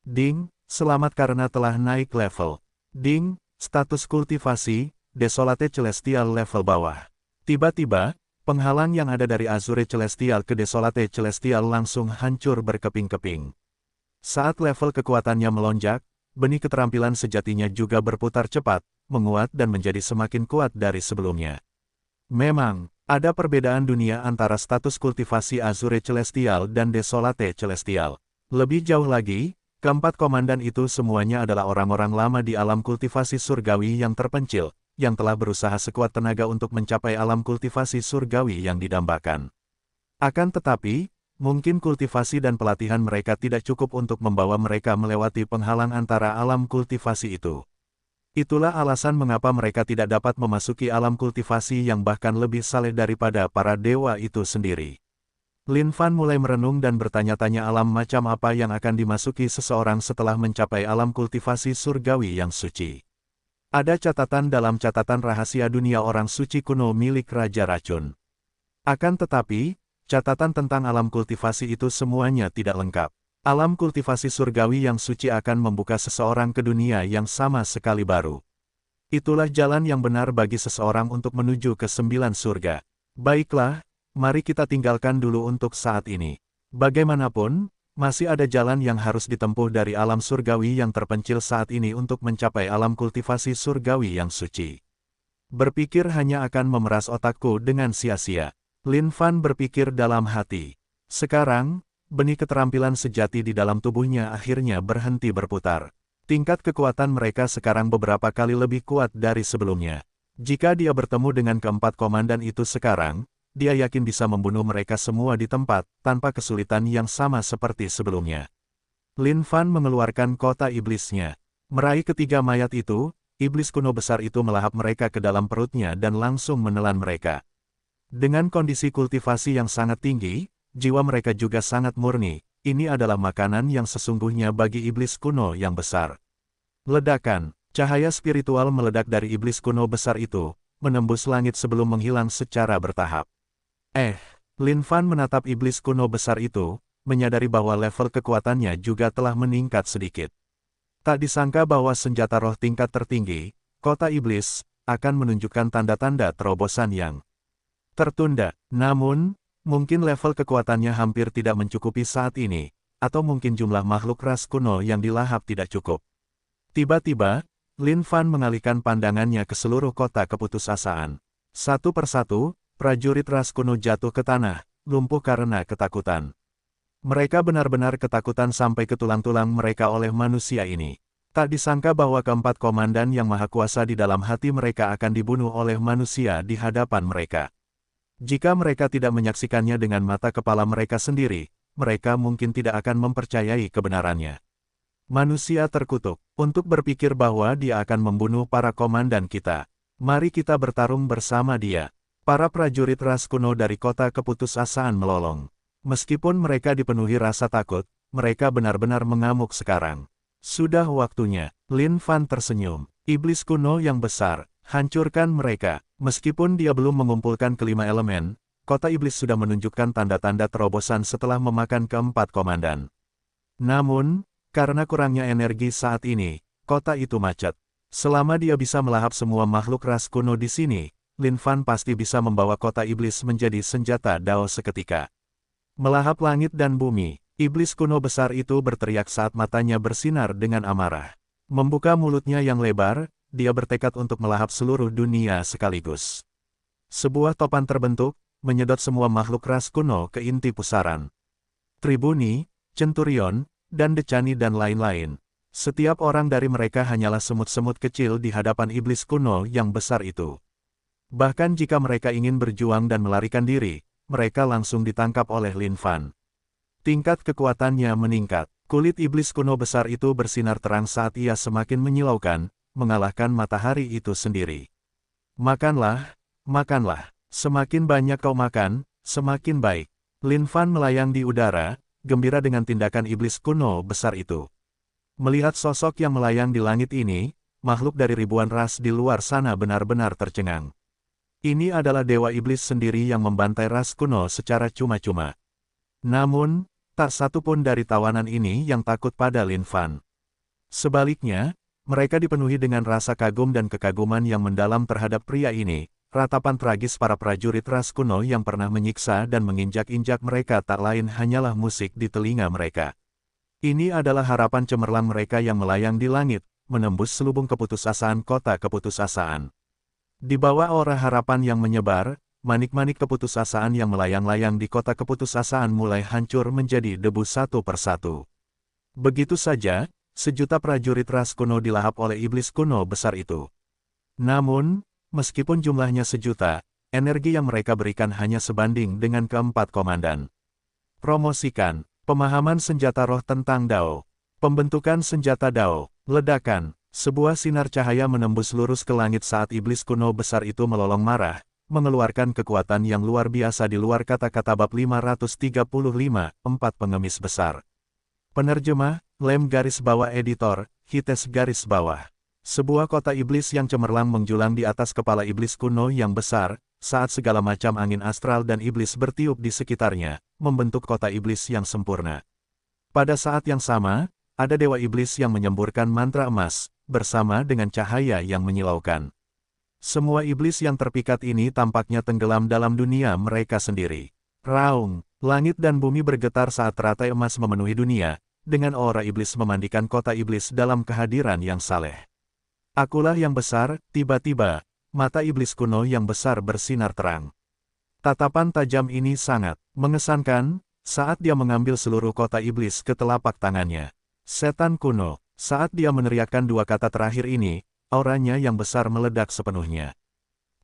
Ding, selamat karena telah naik level. Ding, status kultivasi, Desolate Celestial level bawah. Tiba-tiba, penghalang yang ada dari Azure Celestial ke Desolate Celestial langsung hancur berkeping-keping. Saat level kekuatannya melonjak, benih keterampilan sejatinya juga berputar cepat, menguat dan menjadi semakin kuat dari sebelumnya. Memang, ada perbedaan dunia antara status kultivasi Azure Celestial dan Desolate Celestial. Lebih jauh lagi, Keempat komandan itu semuanya adalah orang-orang lama di alam kultivasi surgawi yang terpencil, yang telah berusaha sekuat tenaga untuk mencapai alam kultivasi surgawi yang didambakan. Akan tetapi, mungkin kultivasi dan pelatihan mereka tidak cukup untuk membawa mereka melewati penghalang antara alam kultivasi itu. Itulah alasan mengapa mereka tidak dapat memasuki alam kultivasi yang bahkan lebih saleh daripada para dewa itu sendiri. Lin Fan mulai merenung dan bertanya-tanya alam macam apa yang akan dimasuki seseorang setelah mencapai alam kultivasi surgawi yang suci. Ada catatan dalam catatan rahasia dunia orang suci kuno milik Raja Racun. Akan tetapi, catatan tentang alam kultivasi itu semuanya tidak lengkap. Alam kultivasi surgawi yang suci akan membuka seseorang ke dunia yang sama sekali baru. Itulah jalan yang benar bagi seseorang untuk menuju ke 9 surga. Baiklah, mari kita tinggalkan dulu untuk saat ini. Bagaimanapun, masih ada jalan yang harus ditempuh dari alam surgawi yang terpencil saat ini untuk mencapai alam kultivasi surgawi yang suci. Berpikir hanya akan memeras otakku dengan sia-sia. Lin Fan berpikir dalam hati. Sekarang, benih keterampilan sejati di dalam tubuhnya akhirnya berhenti berputar. Tingkat kekuatan mereka sekarang beberapa kali lebih kuat dari sebelumnya. Jika dia bertemu dengan keempat komandan itu sekarang, dia yakin bisa membunuh mereka semua di tempat, tanpa kesulitan yang sama seperti sebelumnya. Lin Fan mengeluarkan kota iblisnya. Meraih ketiga mayat itu, iblis kuno besar itu melahap mereka ke dalam perutnya dan langsung menelan mereka. Dengan kondisi kultivasi yang sangat tinggi, jiwa mereka juga sangat murni. Ini adalah makanan yang sesungguhnya bagi iblis kuno yang besar. Ledakan, cahaya spiritual meledak dari iblis kuno besar itu, menembus langit sebelum menghilang secara bertahap. Lin Fan menatap iblis kuno besar itu, menyadari bahwa level kekuatannya juga telah meningkat sedikit. Tak disangka bahwa senjata roh tingkat tertinggi, kota iblis, akan menunjukkan tanda-tanda terobosan yang tertunda. Namun, mungkin level kekuatannya hampir tidak mencukupi saat ini, atau mungkin jumlah makhluk ras kuno yang dilahap tidak cukup. Tiba-tiba, Lin Fan mengalihkan pandangannya ke seluruh kota keputusasaan. Satu persatu, prajurit ras kuno jatuh ke tanah, lumpuh karena ketakutan. Mereka benar-benar ketakutan sampai ke tulang-tulang mereka oleh manusia ini. Tak disangka bahwa keempat komandan yang maha kuasa di dalam hati mereka akan dibunuh oleh manusia di hadapan mereka. Jika mereka tidak menyaksikannya dengan mata kepala mereka sendiri, mereka mungkin tidak akan mempercayai kebenarannya. Manusia terkutuk untuk berpikir bahwa dia akan membunuh para komandan kita. Mari kita bertarung bersama dia. Para prajurit ras kuno dari kota keputusasaan melolong. Meskipun mereka dipenuhi rasa takut, mereka benar-benar mengamuk sekarang. Sudah waktunya. Lin Fan tersenyum. Iblis kuno yang besar, hancurkan mereka. Meskipun dia belum mengumpulkan kelima elemen, kota iblis sudah menunjukkan tanda-tanda terobosan setelah memakan keempat komandan. Namun, karena kurangnya energi saat ini, kota itu macet. Selama dia bisa melahap semua makhluk ras kuno di sini, Lin Fan pasti bisa membawa kota iblis menjadi senjata Dao seketika. Melahap langit dan bumi, iblis kuno besar itu berteriak saat matanya bersinar dengan amarah. Membuka mulutnya yang lebar, dia bertekad untuk melahap seluruh dunia sekaligus. Sebuah topan terbentuk, menyedot semua makhluk ras kuno ke inti pusaran. Tribuni, Centurion, dan Decani dan lain-lain. Setiap orang dari mereka hanyalah semut-semut kecil di hadapan iblis kuno yang besar itu. Bahkan jika mereka ingin berjuang dan melarikan diri, mereka langsung ditangkap oleh Lin Fan. Tingkat kekuatannya meningkat. Kulit iblis kuno besar itu bersinar terang saat ia semakin menyilaukan, mengalahkan matahari itu sendiri. Makanlah, makanlah. Semakin banyak kau makan, semakin baik. Lin Fan melayang di udara, gembira dengan tindakan iblis kuno besar itu. Melihat sosok yang melayang di langit ini, makhluk dari ribuan ras di luar sana benar-benar tercengang. Ini adalah dewa iblis sendiri yang membantai ras kuno secara cuma-cuma. Namun, tak satu pun dari tawanan ini yang takut pada Lin Fan. Sebaliknya, mereka dipenuhi dengan rasa kagum dan kekaguman yang mendalam terhadap pria ini. Ratapan tragis para prajurit ras kuno yang pernah menyiksa dan menginjak-injak mereka tak lain hanyalah musik di telinga mereka. Ini adalah harapan cemerlang mereka yang melayang di langit, menembus selubung keputusasaan kota keputusasaan. Di bawah aura harapan yang menyebar, manik-manik keputusasaan yang melayang-layang di kota keputusasaan mulai hancur menjadi debu satu persatu. Begitu saja, sejuta prajurit ras kuno dilahap oleh iblis kuno besar itu. Namun, meskipun jumlahnya sejuta, energi yang mereka berikan hanya sebanding dengan keempat komandan. Promosikan, pemahaman senjata roh tentang Dao. Pembentukan senjata Dao, ledakan, sebuah sinar cahaya menembus lurus ke langit saat iblis kuno besar itu melolong marah, mengeluarkan kekuatan yang luar biasa di luar kata-kata bab 535, 4 pengemis besar. Penerjemah, Lem garis bawah editor, Hites garis bawah. Sebuah kota iblis yang cemerlang menjulang di atas kepala iblis kuno yang besar, saat segala macam angin astral dan iblis bertiup di sekitarnya, membentuk kota iblis yang sempurna. Pada saat yang sama, ada dewa iblis yang menyemburkan mantra emas, bersama dengan cahaya yang menyilaukan. Semua iblis yang terpikat ini tampaknya tenggelam dalam dunia mereka sendiri. Raung, langit dan bumi bergetar saat teratai emas memenuhi dunia, dengan aura iblis memandikan kota iblis dalam kehadiran yang saleh. Akulah yang besar, tiba-tiba, mata iblis kuno yang besar bersinar terang. Tatapan tajam ini sangat mengesankan, saat dia mengambil seluruh kota iblis ke telapak tangannya. Setan kuno, saat dia meneriakkan dua kata terakhir ini, auranya yang besar meledak sepenuhnya.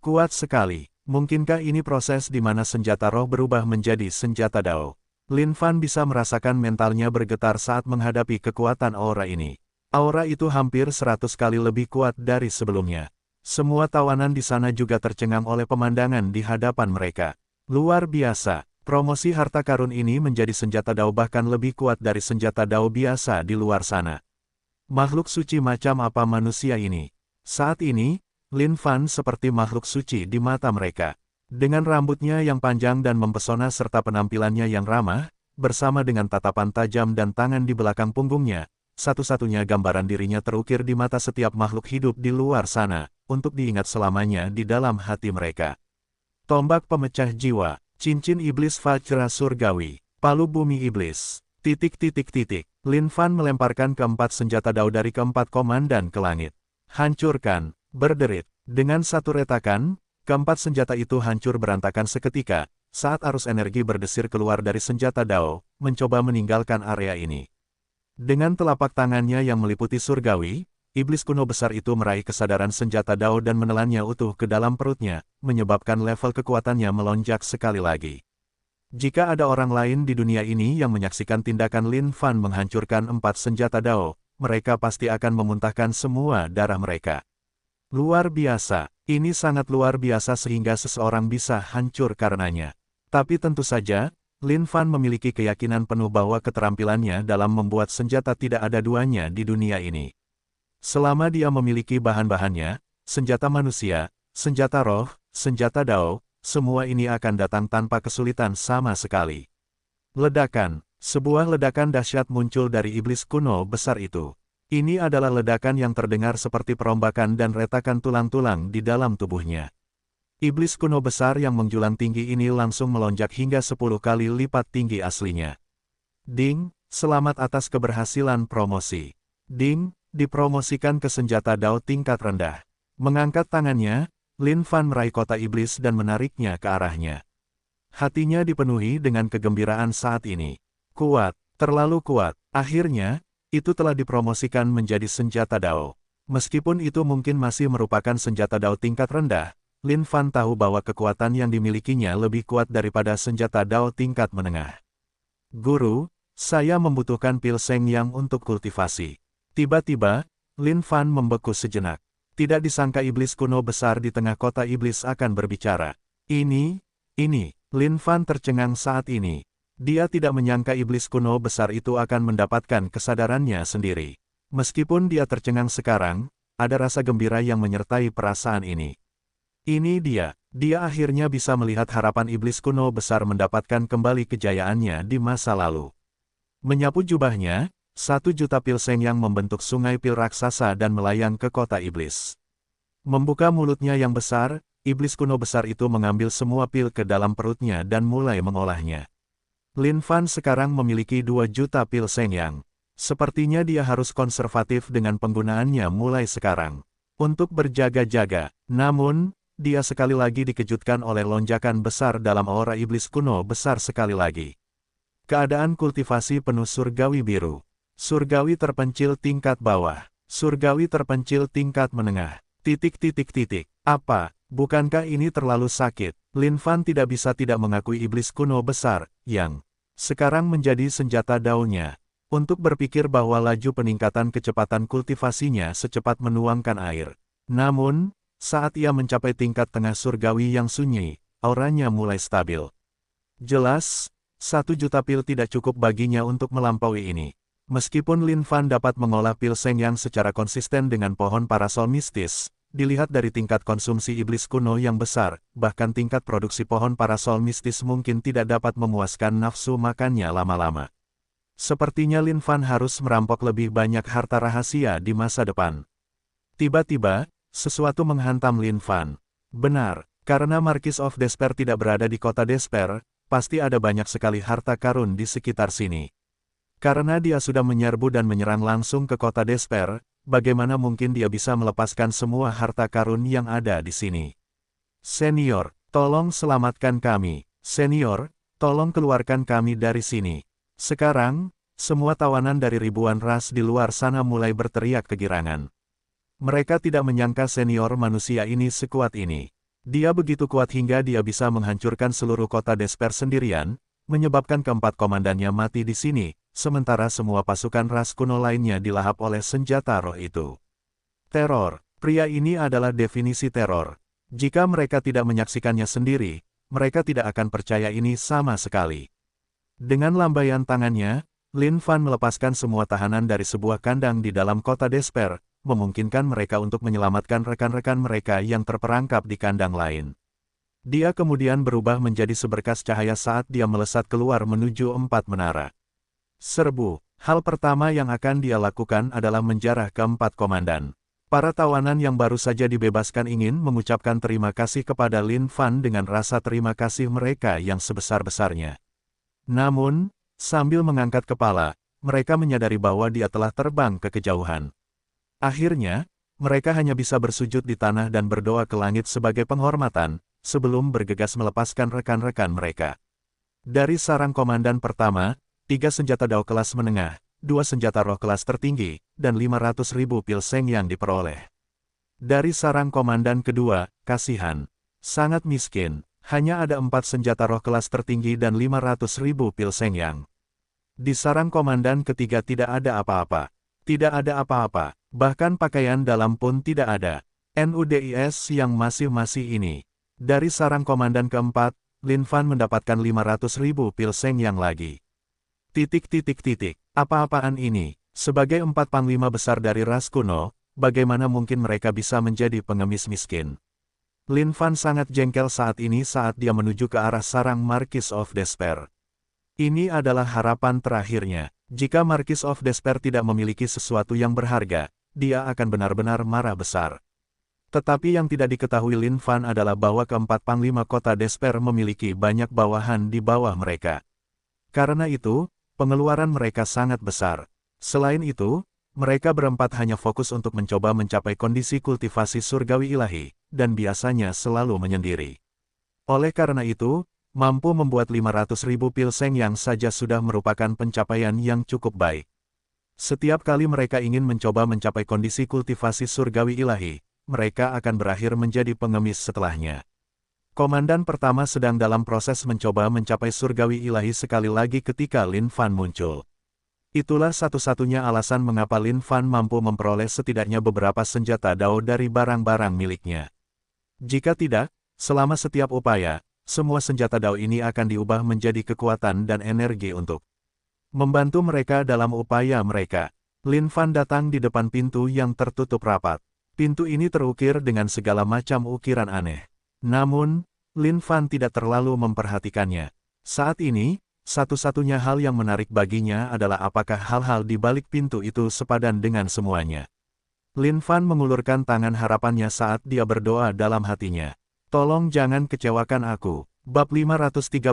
Kuat sekali, mungkinkah ini proses di mana senjata roh berubah menjadi senjata Dao? Lin Fan bisa merasakan mentalnya bergetar saat menghadapi kekuatan aura ini. Aura itu hampir 100 kali lebih kuat dari sebelumnya. Semua tawanan di sana juga tercengang oleh pemandangan di hadapan mereka. Luar biasa, promosi harta karun ini menjadi senjata Dao bahkan lebih kuat dari senjata Dao biasa di luar sana. Makhluk suci macam apa manusia ini? Saat ini, Lin Fan seperti makhluk suci di mata mereka. Dengan rambutnya yang panjang dan mempesona serta penampilannya yang ramah, bersama dengan tatapan tajam dan tangan di belakang punggungnya, satu-satunya gambaran dirinya terukir di mata setiap makhluk hidup di luar sana, untuk diingat selamanya di dalam hati mereka. Tombak pemecah jiwa, cincin iblis Vajra surgawi, palu bumi iblis, ... Lin Fan melemparkan keempat senjata Dao dari keempat komandan ke langit. Hancurkan, berderit. Dengan satu retakan, keempat senjata itu hancur berantakan seketika, saat arus energi berdesir keluar dari senjata Dao, mencoba meninggalkan area ini. Dengan telapak tangannya yang meliputi surgawi, iblis kuno besar itu meraih kesadaran senjata Dao dan menelannya utuh ke dalam perutnya, menyebabkan level kekuatannya melonjak sekali lagi. Jika ada orang lain di dunia ini yang menyaksikan tindakan Lin Fan menghancurkan empat senjata Dao, mereka pasti akan memuntahkan semua darah mereka. Luar biasa, ini sangat luar biasa sehingga seseorang bisa hancur karenanya. Tapi tentu saja, Lin Fan memiliki keyakinan penuh bahwa keterampilannya dalam membuat senjata tidak ada duanya di dunia ini. Selama dia memiliki bahan-bahannya, senjata manusia, senjata roh, senjata Dao, semua ini akan datang tanpa kesulitan sama sekali. Ledakan, sebuah ledakan dahsyat muncul dari iblis kuno besar itu. Ini adalah ledakan yang terdengar seperti perombakan dan retakan tulang-tulang di dalam tubuhnya. Iblis kuno besar yang menjulang tinggi ini langsung melonjak hingga 10 kali lipat tinggi aslinya. Ding, selamat atas keberhasilan promosi. Ding, dipromosikan ke senjata Dao tingkat rendah. Mengangkat tangannya, Lin Fan meraih kota iblis dan menariknya ke arahnya. Hatinya dipenuhi dengan kegembiraan saat ini. Kuat, terlalu kuat. Akhirnya, itu telah dipromosikan menjadi senjata Dao. Meskipun itu mungkin masih merupakan senjata Dao tingkat rendah, Lin Fan tahu bahwa kekuatan yang dimilikinya lebih kuat daripada senjata Dao tingkat menengah. Guru, saya membutuhkan pil Seng Yang untuk kultivasi. Tiba-tiba, Lin Fan membeku sejenak. Tidak disangka iblis kuno besar di tengah kota iblis akan berbicara. Ini, Lin Fan tercengang saat ini. Dia tidak menyangka iblis kuno besar itu akan mendapatkan kesadarannya sendiri. Meskipun dia tercengang sekarang, ada rasa gembira yang menyertai perasaan ini. Ini dia akhirnya bisa melihat harapan iblis kuno besar mendapatkan kembali kejayaannya di masa lalu. Menyapu jubahnya, 1.000.000 pil Seng Yang membentuk sungai pil raksasa dan melayang ke kota iblis. Membuka mulutnya yang besar, iblis kuno besar itu mengambil semua pil ke dalam perutnya dan mulai mengolahnya. Lin Fan sekarang memiliki 2.000.000 pil Seng Yang. Sepertinya dia harus konservatif dengan penggunaannya mulai sekarang. Untuk berjaga-jaga, namun, dia sekali lagi dikejutkan oleh lonjakan besar dalam aura iblis kuno besar sekali lagi. Keadaan kultivasi penuh surgawi biru. Surgawi terpencil tingkat bawah. Surgawi terpencil tingkat menengah. Apa, bukankah ini terlalu sakit? Lin Fan tidak bisa tidak mengakui iblis kuno besar, yang sekarang menjadi senjata daunnya, untuk berpikir bahwa laju peningkatan kecepatan kultivasinya secepat menuangkan air. Namun, saat ia mencapai tingkat tengah surgawi yang sunyi, auranya mulai stabil. Jelas, 1 juta pil tidak cukup baginya untuk melampaui ini. Meskipun Lin Fan dapat mengolah pil Seng Yang secara konsisten dengan pohon parasol mistis, dilihat dari tingkat konsumsi iblis kuno yang besar, bahkan tingkat produksi pohon parasol mistis mungkin tidak dapat memuaskan nafsu makannya lama-lama. Sepertinya Lin Fan harus merampok lebih banyak harta rahasia di masa depan. Tiba-tiba, sesuatu menghantam Lin Fan. Benar, karena Marquis of Despair tidak berada di kota Despair, pasti ada banyak sekali harta karun di sekitar sini. Karena dia sudah menyerbu dan menyerang langsung ke kota Despair, bagaimana mungkin dia bisa melepaskan semua harta karun yang ada di sini? Senior, tolong selamatkan kami. Senior, tolong keluarkan kami dari sini. Sekarang, semua tawanan dari ribuan ras di luar sana mulai berteriak kegirangan. Mereka tidak menyangka senior manusia ini sekuat ini. Dia begitu kuat hingga dia bisa menghancurkan seluruh kota Despair sendirian, menyebabkan keempat komandannya mati di sini, sementara semua pasukan ras kuno lainnya dilahap oleh senjata roh itu. Teror, pria ini adalah definisi teror. Jika mereka tidak menyaksikannya sendiri, mereka tidak akan percaya ini sama sekali. Dengan lambaian tangannya, Lin Fan melepaskan semua tahanan dari sebuah kandang di dalam kota Despair, memungkinkan mereka untuk menyelamatkan rekan-rekan mereka yang terperangkap di kandang lain. Dia kemudian berubah menjadi seberkas cahaya saat dia melesat keluar menuju 4 menara. Serbu, hal pertama yang akan dia lakukan adalah menjarah keempat komandan. Para tawanan yang baru saja dibebaskan ingin mengucapkan terima kasih kepada Lin Fan dengan rasa terima kasih mereka yang sebesar-besarnya. Namun, sambil mengangkat kepala, mereka menyadari bahwa dia telah terbang ke kejauhan. Akhirnya, mereka hanya bisa bersujud di tanah dan berdoa ke langit sebagai penghormatan, sebelum bergegas melepaskan rekan-rekan mereka. Dari sarang komandan pertama, 3 senjata dao kelas menengah, 2 senjata roh kelas tertinggi, dan 500.000 pil Seng yang diperoleh. Dari sarang komandan kedua, kasihan. Sangat miskin, hanya ada 4 senjata roh kelas tertinggi dan 500.000 pil Seng Yang. Di sarang komandan ketiga tidak ada apa-apa. Tidak ada apa-apa, bahkan pakaian dalam pun tidak ada. NUDIS yang masih ini. Dari sarang komandan keempat, Lin Fan mendapatkan 500.000 pil Seng Yang lagi. Apa-apaan ini? Sebagai 4 panglima besar dari ras kuno, bagaimana mungkin mereka bisa menjadi pengemis miskin? Lin Fan sangat jengkel saat ini saat dia menuju ke arah sarang Marquis of Despair. Ini adalah harapan terakhirnya. Jika Marquis of Despair tidak memiliki sesuatu yang berharga, dia akan benar-benar marah besar. Tetapi yang tidak diketahui Lin Fan adalah bahwa keempat panglima kota Despair memiliki banyak bawahan di bawah mereka. Karena itu, pengeluaran mereka sangat besar. Selain itu, mereka berempat hanya fokus untuk mencoba mencapai kondisi kultivasi surgawi ilahi, dan biasanya selalu menyendiri. Oleh karena itu, mampu membuat 500.000 pil Seng Yang saja sudah merupakan pencapaian yang cukup baik. Setiap kali mereka ingin mencoba mencapai kondisi kultivasi surgawi ilahi, mereka akan berakhir menjadi pengemis setelahnya. Komandan pertama sedang dalam proses mencoba mencapai surgawi ilahi sekali lagi ketika Lin Fan muncul. Itulah satu-satunya alasan mengapa Lin Fan mampu memperoleh setidaknya beberapa senjata dao dari barang-barang miliknya. Jika tidak, selama setiap upaya, semua senjata dao ini akan diubah menjadi kekuatan dan energi untuk membantu mereka dalam upaya mereka. Lin Fan datang di depan pintu yang tertutup rapat. Pintu ini terukir dengan segala macam ukiran aneh. Namun, Lin Fan tidak terlalu memperhatikannya. Saat ini, satu-satunya hal yang menarik baginya adalah apakah hal-hal di balik pintu itu sepadan dengan semuanya. Lin Fan mengulurkan tangan harapannya saat dia berdoa dalam hatinya. Tolong jangan kecewakan aku. Bab 536,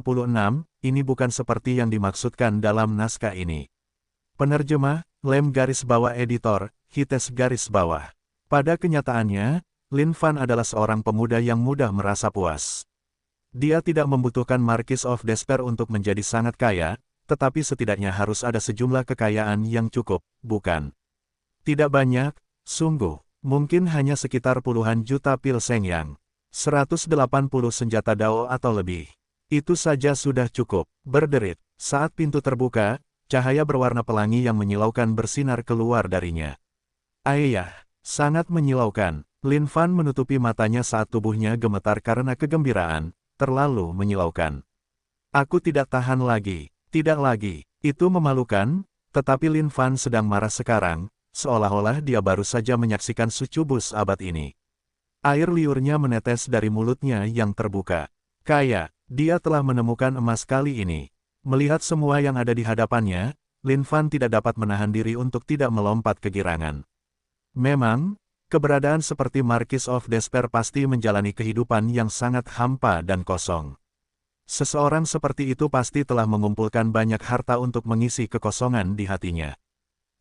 ini bukan seperti yang dimaksudkan dalam naskah ini. Penerjemah, Lem garis bawah editor, Hites garis bawah. Pada kenyataannya, Lin Fan adalah seorang pemuda yang mudah merasa puas. Dia tidak membutuhkan Marquis of Despair untuk menjadi sangat kaya, tetapi setidaknya harus ada sejumlah kekayaan yang cukup, bukan? Tidak banyak, sungguh. Mungkin hanya sekitar puluhan juta pil Sengyang. 180 senjata Dao atau lebih. Itu saja sudah cukup. Berderit. Saat pintu terbuka, cahaya berwarna pelangi yang menyilaukan bersinar keluar darinya. Ayah, sangat menyilaukan. Lin Fan menutupi matanya saat tubuhnya gemetar karena kegembiraan, terlalu menyilaukan. Aku tidak tahan lagi. Tidak lagi. Itu memalukan, tetapi Lin Fan sedang marah sekarang, seolah-olah dia baru saja menyaksikan sucubus abad ini. Air liurnya menetes dari mulutnya yang terbuka. Kaya, dia telah menemukan emas kali ini. Melihat semua yang ada di hadapannya, Lin Fan tidak dapat menahan diri untuk tidak melompat kegirangan. Memang, keberadaan seperti Marquis of Despair pasti menjalani kehidupan yang sangat hampa dan kosong. Seseorang seperti itu pasti telah mengumpulkan banyak harta untuk mengisi kekosongan di hatinya.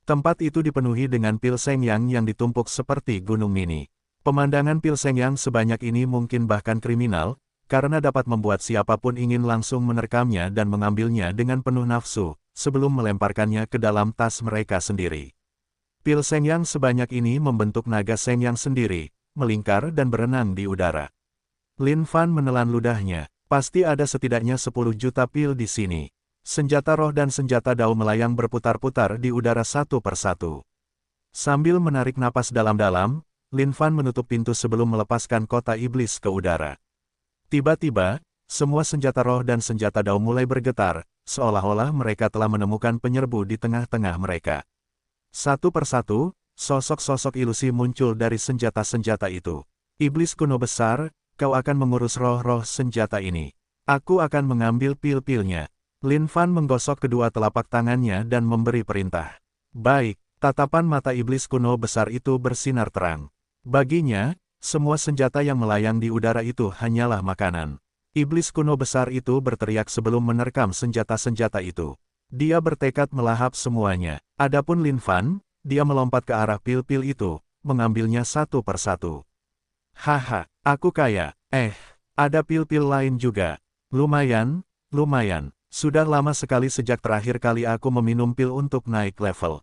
Tempat itu dipenuhi dengan pil Sengyang yang ditumpuk seperti gunung mini. Pemandangan pil Sengyang sebanyak ini mungkin bahkan kriminal, karena dapat membuat siapapun ingin langsung menerkamnya dan mengambilnya dengan penuh nafsu, sebelum melemparkannya ke dalam tas mereka sendiri. Pil Sengyang sebanyak ini membentuk naga Sengyang sendiri, melingkar dan berenang di udara. Lin Fan menelan ludahnya, pasti ada setidaknya 10 juta pil di sini. Senjata roh dan senjata Dao melayang berputar-putar di udara satu persatu. Sambil menarik napas dalam-dalam, Lin Fan menutup pintu sebelum melepaskan kota iblis ke udara. Tiba-tiba, semua senjata roh dan senjata Dao mulai bergetar, seolah-olah mereka telah menemukan penyerbu di tengah-tengah mereka. Satu persatu, sosok-sosok ilusi muncul dari senjata-senjata itu. Iblis kuno besar, kau akan mengurus roh-roh senjata ini. Aku akan mengambil pil-pilnya. Lin Fan menggosok kedua telapak tangannya dan memberi perintah. Baik, tatapan mata iblis kuno besar itu bersinar terang. Baginya, semua senjata yang melayang di udara itu hanyalah makanan. Iblis kuno besar itu berteriak sebelum menerkam senjata-senjata itu. Dia bertekad melahap semuanya. Adapun Lin Fan, dia melompat ke arah pil-pil itu, mengambilnya satu persatu. Haha, aku kaya. Ada pil-pil lain juga. Lumayan, lumayan. Sudah lama sekali sejak terakhir kali aku meminum pil untuk naik level.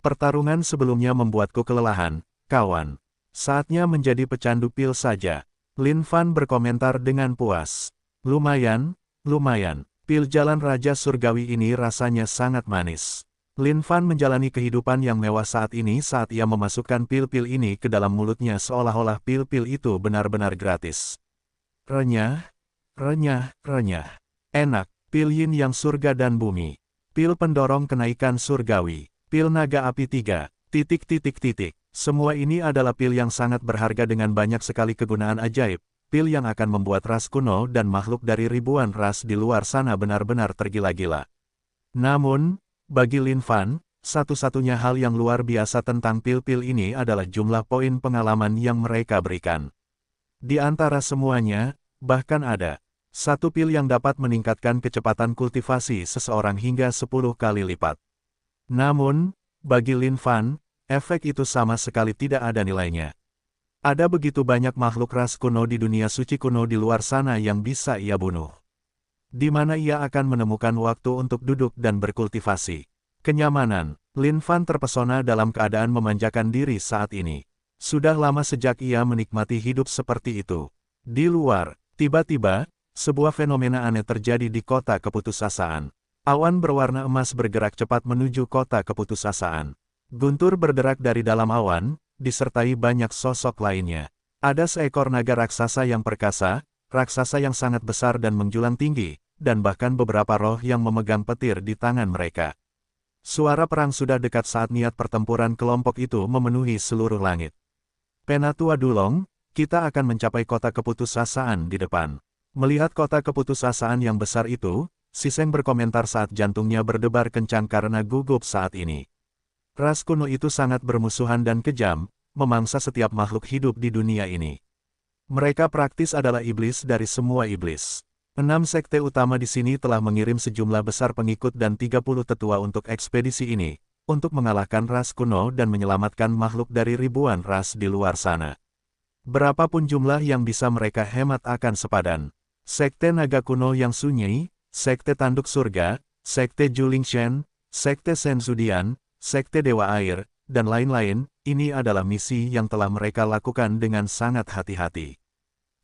Pertarungan sebelumnya membuatku kelelahan, kawan. Saatnya menjadi pecandu pil saja. Lin Fan berkomentar dengan puas. Lumayan, lumayan. Pil jalan Raja Surgawi ini rasanya sangat manis. Lin Fan menjalani kehidupan yang mewah saat ini saat ia memasukkan pil-pil ini ke dalam mulutnya seolah-olah pil-pil itu benar-benar gratis. Renyah, renyah, renyah. Enak. Pil yin yang surga dan bumi. Pil pendorong kenaikan surgawi. Pil naga api 3. Semua ini adalah pil yang sangat berharga dengan banyak sekali kegunaan ajaib. Pil yang akan membuat ras kuno dan makhluk dari ribuan ras di luar sana benar-benar tergila-gila. Namun, bagi Lin Fan, satu-satunya hal yang luar biasa tentang pil-pil ini adalah jumlah poin pengalaman yang mereka berikan. Di antara semuanya, bahkan ada satu pil yang dapat meningkatkan kecepatan kultivasi seseorang hingga 10 kali lipat. Namun, bagi Lin Fan, efek itu sama sekali tidak ada nilainya. Ada begitu banyak makhluk ras kuno di dunia suci kuno di luar sana yang bisa ia bunuh. Di mana ia akan menemukan waktu untuk duduk dan berkultivasi. Kenyamanan, Lin Fan terpesona dalam keadaan memanjakan diri saat ini. Sudah lama sejak ia menikmati hidup seperti itu. Di luar, tiba-tiba, sebuah fenomena aneh terjadi di kota keputusasaan. Awan berwarna emas bergerak cepat menuju kota keputusasaan. Guntur berderak dari dalam awan, disertai banyak sosok lainnya. Ada seekor naga raksasa yang perkasa, raksasa yang sangat besar dan menjulang tinggi, dan bahkan beberapa roh yang memegang petir di tangan mereka. Suara perang sudah dekat saat niat pertempuran kelompok itu memenuhi seluruh langit. Penatua Dulong, kita akan mencapai kota keputusasaan di depan. Melihat kota keputusasaan yang besar itu, Siseng berkomentar saat jantungnya berdebar kencang karena gugup saat ini. Ras kuno itu sangat bermusuhan dan kejam, memangsa setiap makhluk hidup di dunia ini. Mereka praktis adalah iblis dari semua iblis. 6 sekte utama di sini telah mengirim sejumlah besar pengikut dan 30 tetua untuk ekspedisi ini, untuk mengalahkan ras kuno dan menyelamatkan makhluk dari ribuan ras di luar sana. Berapapun jumlah yang bisa mereka hemat akan sepadan. Sekte naga kuno yang sunyi, sekte tanduk surga, Sekte Julingshan, Sekte Senzudian, Sekte Dewa Air, dan lain-lain, ini adalah misi yang telah mereka lakukan dengan sangat hati-hati.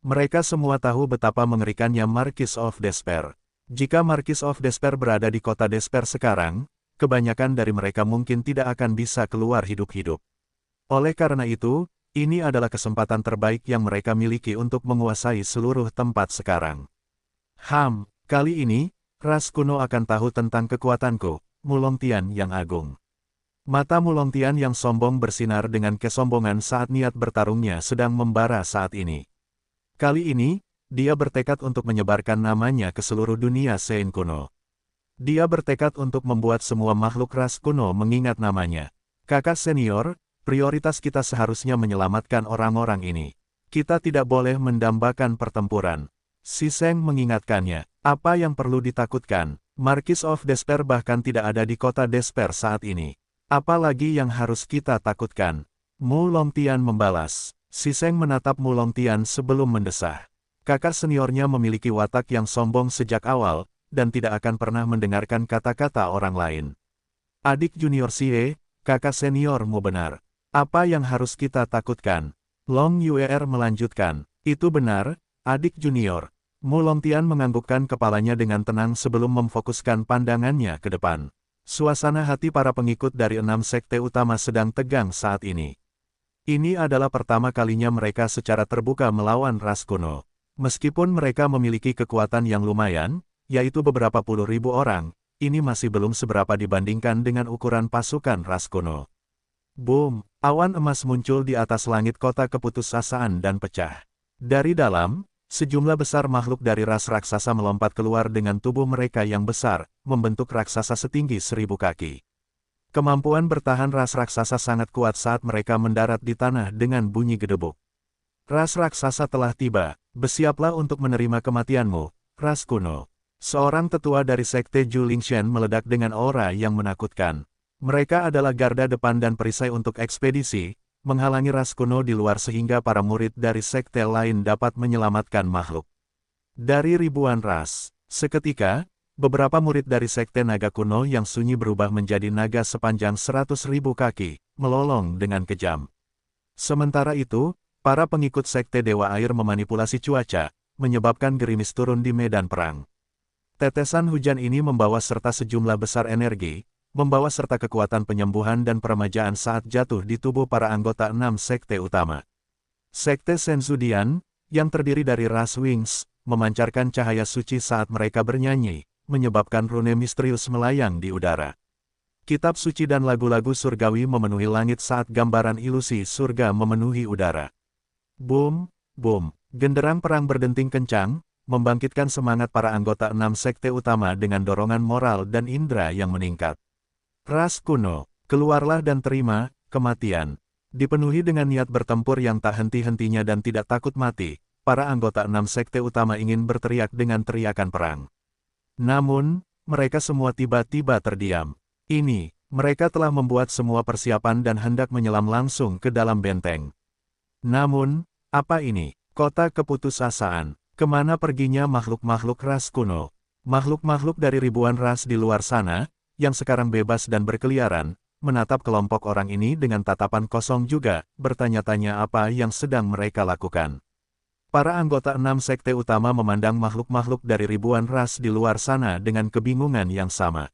Mereka semua tahu betapa mengerikannya Marquis of Despair. Jika Marquis of Despair berada di kota Despair sekarang, kebanyakan dari mereka mungkin tidak akan bisa keluar hidup-hidup. Oleh karena itu, ini adalah kesempatan terbaik yang mereka miliki untuk menguasai seluruh tempat sekarang. Kali ini, ras kuno akan tahu tentang kekuatanku, Mulong Tian yang agung. Mata Mulong Tian yang sombong bersinar dengan kesombongan saat niat bertarungnya sedang membara saat ini. Kali ini, dia bertekad untuk menyebarkan namanya ke seluruh dunia Sein kuno. Dia bertekad untuk membuat semua makhluk ras kuno mengingat namanya. Kakak senior, prioritas kita seharusnya menyelamatkan orang-orang ini. Kita tidak boleh mendambakan pertempuran. Si Seng mengingatkannya, apa yang perlu ditakutkan? Marquis of Despair bahkan tidak ada di kota Despair saat ini. Apalagi yang harus kita takutkan? Mulong Tian membalas. Si Seng menatap Mulong Tian sebelum mendesah. Kakak seniornya memiliki watak yang sombong sejak awal, dan tidak akan pernah mendengarkan kata-kata orang lain. Adik junior Sie, kakak seniormu benar. Apa yang harus kita takutkan? Long Yuer melanjutkan. Itu benar, adik junior. Mulong Tian menganggukkan kepalanya dengan tenang sebelum memfokuskan pandangannya ke depan. Suasana hati para pengikut dari 6 sekte utama sedang tegang saat ini. Ini adalah pertama kalinya mereka secara terbuka melawan ras kuno. Meskipun mereka memiliki kekuatan yang lumayan, yaitu beberapa puluh ribu orang, ini masih belum seberapa dibandingkan dengan ukuran pasukan ras kuno. Boom! Awan emas muncul di atas langit kota keputusasaan dan pecah. Dari dalam, sejumlah besar makhluk dari ras raksasa melompat keluar dengan tubuh mereka yang besar, membentuk raksasa setinggi 1000 kaki. Kemampuan bertahan ras raksasa sangat kuat saat mereka mendarat di tanah dengan bunyi gedebuk. Ras raksasa telah tiba, bersiaplah untuk menerima kematianmu, ras kuno. Seorang tetua dari Sekte Julingshan meledak dengan aura yang menakutkan. Mereka adalah garda depan dan perisai untuk ekspedisi, menghalangi ras kuno di luar sehingga para murid dari sekte lain dapat menyelamatkan makhluk. Dari ribuan ras, seketika, beberapa murid dari sekte naga kuno yang sunyi berubah menjadi naga sepanjang 100.000 kaki, melolong dengan kejam. Sementara itu, para pengikut sekte Dewa Air memanipulasi cuaca, menyebabkan gerimis turun di medan perang. Tetesan hujan ini membawa serta sejumlah besar energi, membawa serta kekuatan penyembuhan dan peremajaan saat jatuh di tubuh para anggota 6 sekte utama. Sekte Senzudian, yang terdiri dari ras Wings, memancarkan cahaya suci saat mereka bernyanyi, menyebabkan rune misterius melayang di udara. Kitab suci dan lagu-lagu surgawi memenuhi langit saat gambaran ilusi surga memenuhi udara. Boom, boom, genderang perang berdenting kencang, membangkitkan semangat para anggota 6 sekte utama dengan dorongan moral dan indera yang meningkat. Ras kuno, keluarlah dan terima kematian. Dipenuhi dengan niat bertempur yang tak henti-hentinya dan tidak takut mati, para anggota 6 sekte utama ingin berteriak dengan teriakan perang. Namun, mereka semua tiba-tiba terdiam. Mereka telah membuat semua persiapan dan hendak menyelam langsung ke dalam benteng. Namun, apa ini? Kota keputusasaan. Kemana perginya makhluk-makhluk ras kuno? Makhluk-makhluk dari ribuan ras di luar sana, yang sekarang bebas dan berkeliaran, menatap kelompok orang ini dengan tatapan kosong juga, bertanya-tanya apa yang sedang mereka lakukan. Para anggota 6 sekte utama memandang makhluk-makhluk dari ribuan ras di luar sana dengan kebingungan yang sama.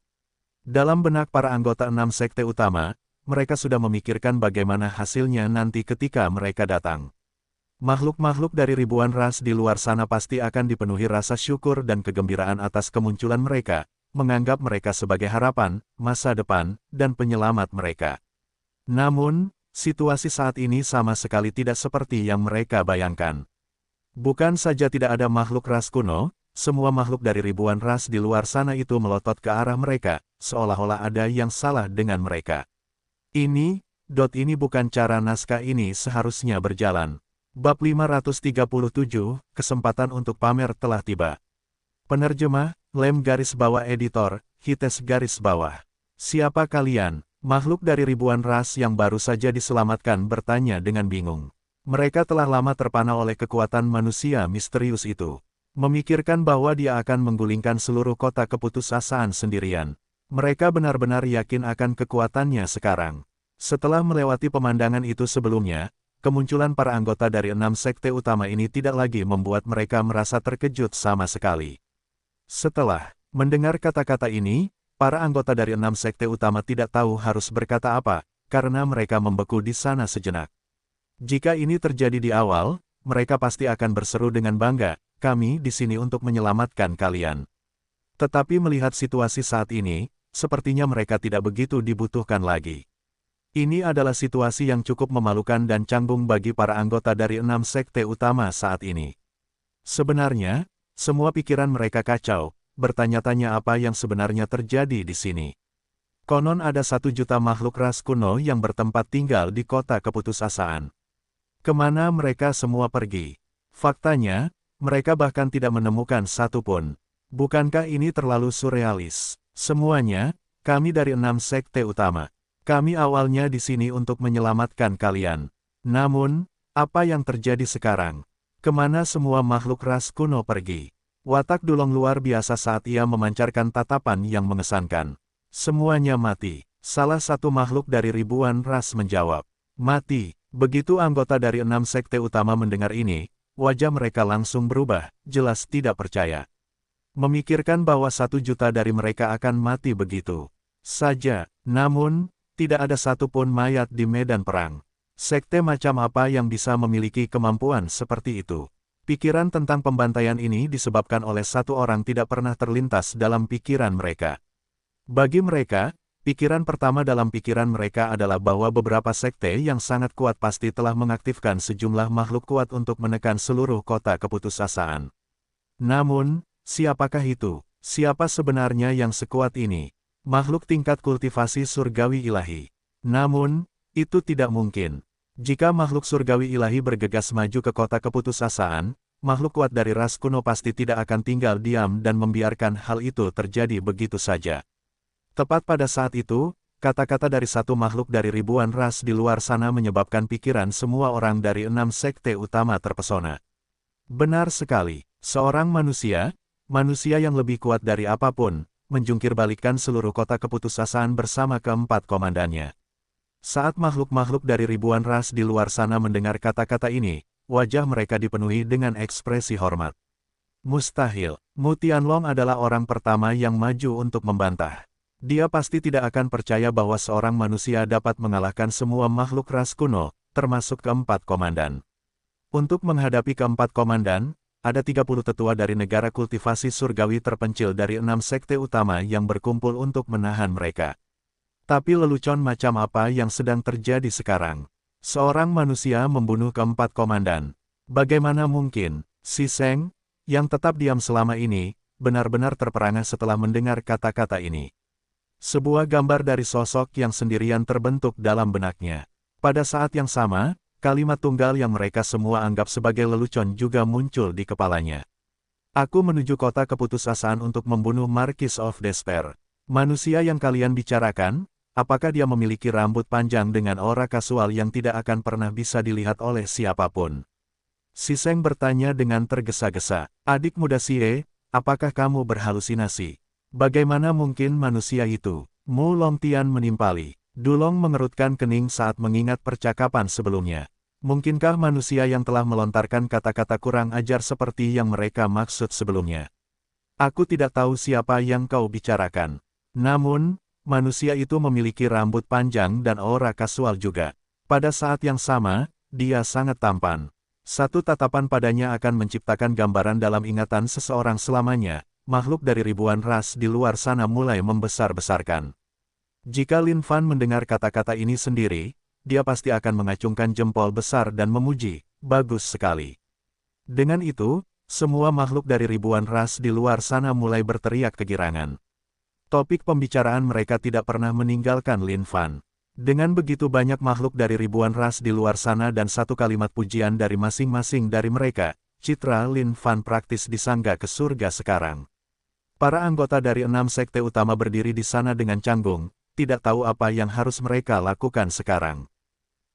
Dalam benak para anggota 6 sekte utama, mereka sudah memikirkan bagaimana hasilnya nanti ketika mereka datang. Makhluk-makhluk dari ribuan ras di luar sana pasti akan dipenuhi rasa syukur dan kegembiraan atas kemunculan mereka, menganggap mereka sebagai harapan, masa depan, dan penyelamat mereka. Namun, situasi saat ini sama sekali tidak seperti yang mereka bayangkan. Bukan saja tidak ada makhluk ras kuno, semua makhluk dari ribuan ras di luar sana itu melotot ke arah mereka, seolah-olah ada yang salah dengan mereka. Ini bukan cara naskah ini seharusnya berjalan. Bab 537, Kesempatan untuk pamer telah tiba. Penerjemah, Lem garis bawah editor, Hites garis bawah. Siapa kalian? Makhluk dari ribuan ras yang baru saja diselamatkan bertanya dengan bingung. Mereka telah lama terpana oleh kekuatan manusia misterius itu. Memikirkan bahwa dia akan menggulingkan seluruh kota keputusasaan sendirian. Mereka benar-benar yakin akan kekuatannya sekarang. Setelah melewati pemandangan itu sebelumnya, kemunculan para anggota dari 6 sekte utama ini tidak lagi membuat mereka merasa terkejut sama sekali. Setelah mendengar kata-kata ini, para anggota dari 6 sekte utama tidak tahu harus berkata apa, karena mereka membeku di sana sejenak. Jika ini terjadi di awal, mereka pasti akan berseru dengan bangga, "Kami di sini untuk menyelamatkan kalian." Tetapi melihat situasi saat ini, sepertinya mereka tidak begitu dibutuhkan lagi. Ini adalah situasi yang cukup memalukan dan canggung bagi para anggota dari 6 sekte utama saat ini. Sebenarnya, semua pikiran mereka kacau, bertanya-tanya apa yang sebenarnya terjadi di sini. Konon ada 1 juta makhluk ras kuno yang bertempat tinggal di kota keputusasaan. Kemana mereka semua pergi? Faktanya, mereka bahkan tidak menemukan satu pun. Bukankah ini terlalu surrealis? Semuanya, kami dari 6 sekte utama. Kami awalnya di sini untuk menyelamatkan kalian. Namun, apa yang terjadi sekarang? Kemana semua makhluk ras kuno pergi? Watak Dulong luar biasa saat ia memancarkan tatapan yang mengesankan. Semuanya mati. Salah satu makhluk dari ribuan ras menjawab. Mati. Begitu anggota dari 6 sekte utama mendengar ini, wajah mereka langsung berubah, jelas tidak percaya. Memikirkan bahwa 1 juta dari mereka akan mati begitu saja. Namun, tidak ada satupun mayat di medan perang. Sekte macam apa yang bisa memiliki kemampuan seperti itu? Pikiran tentang pembantaian ini disebabkan oleh satu orang tidak pernah terlintas dalam pikiran mereka. Bagi mereka, pikiran pertama dalam pikiran mereka adalah bahwa beberapa sekte yang sangat kuat pasti telah mengaktifkan sejumlah makhluk kuat untuk menekan seluruh kota keputusasaan. Namun, siapakah itu? Siapa sebenarnya yang sekuat ini? Makhluk tingkat kultivasi surgawi ilahi. Namun, itu tidak mungkin. Jika makhluk surgawi ilahi bergegas maju ke kota keputusasaan, makhluk kuat dari ras kuno pasti tidak akan tinggal diam dan membiarkan hal itu terjadi begitu saja. Tepat pada saat itu, kata-kata dari satu makhluk dari ribuan ras di luar sana menyebabkan pikiran semua orang dari 6 sekte utama terpesona. Benar sekali, seorang manusia yang lebih kuat dari apapun, menjungkir balikkan seluruh kota keputusasaan bersama keempat komandannya. Saat makhluk-makhluk dari ribuan ras di luar sana mendengar kata-kata ini, wajah mereka dipenuhi dengan ekspresi hormat. Mustahil, Mu Tianlong adalah orang pertama yang maju untuk membantah. Dia pasti tidak akan percaya bahwa seorang manusia dapat mengalahkan semua makhluk ras kuno, termasuk keempat komandan. Untuk menghadapi keempat komandan, ada 30 tetua dari negara kultivasi surgawi terpencil dari 6 sekte utama yang berkumpul untuk menahan mereka. Tapi lelucon macam apa yang sedang terjadi sekarang? Seorang manusia membunuh keempat komandan. Bagaimana mungkin? Si Seng, yang tetap diam selama ini, benar-benar terperangah setelah mendengar kata-kata ini. Sebuah gambar dari sosok yang sendirian terbentuk dalam benaknya. Pada saat yang sama, kalimat tunggal yang mereka semua anggap sebagai lelucon juga muncul di kepalanya. Aku menuju kota keputusasaan untuk membunuh Marquis of Despair. Manusia yang kalian bicarakan, apakah dia memiliki rambut panjang dengan aura kasual yang tidak akan pernah bisa dilihat oleh siapapun? Si Seng bertanya dengan tergesa-gesa. Adik muda Sie, apakah kamu berhalusinasi? Bagaimana mungkin manusia itu? Mu Longtian menimpali. Dulong mengerutkan kening saat mengingat percakapan sebelumnya. Mungkinkah manusia yang telah melontarkan kata-kata kurang ajar seperti yang mereka maksud sebelumnya? Aku tidak tahu siapa yang kau bicarakan. Namun, manusia itu memiliki rambut panjang dan aura kasual juga. Pada saat yang sama, dia sangat tampan. Satu tatapan padanya akan menciptakan gambaran dalam ingatan seseorang selamanya. Makhluk dari ribuan ras di luar sana mulai membesar-besarkan. Jika Lin Fan mendengar kata-kata ini sendiri, dia pasti akan mengacungkan jempol besar dan memuji, bagus sekali. Dengan itu, semua makhluk dari ribuan ras di luar sana mulai berteriak kegirangan. Topik pembicaraan mereka tidak pernah meninggalkan Lin Fan. Dengan begitu banyak makhluk dari ribuan ras di luar sana dan satu kalimat pujian dari masing-masing dari mereka, citra Lin Fan praktis disanggah ke surga sekarang. Para anggota dari 6 sekte utama berdiri di sana dengan canggung, tidak tahu apa yang harus mereka lakukan sekarang.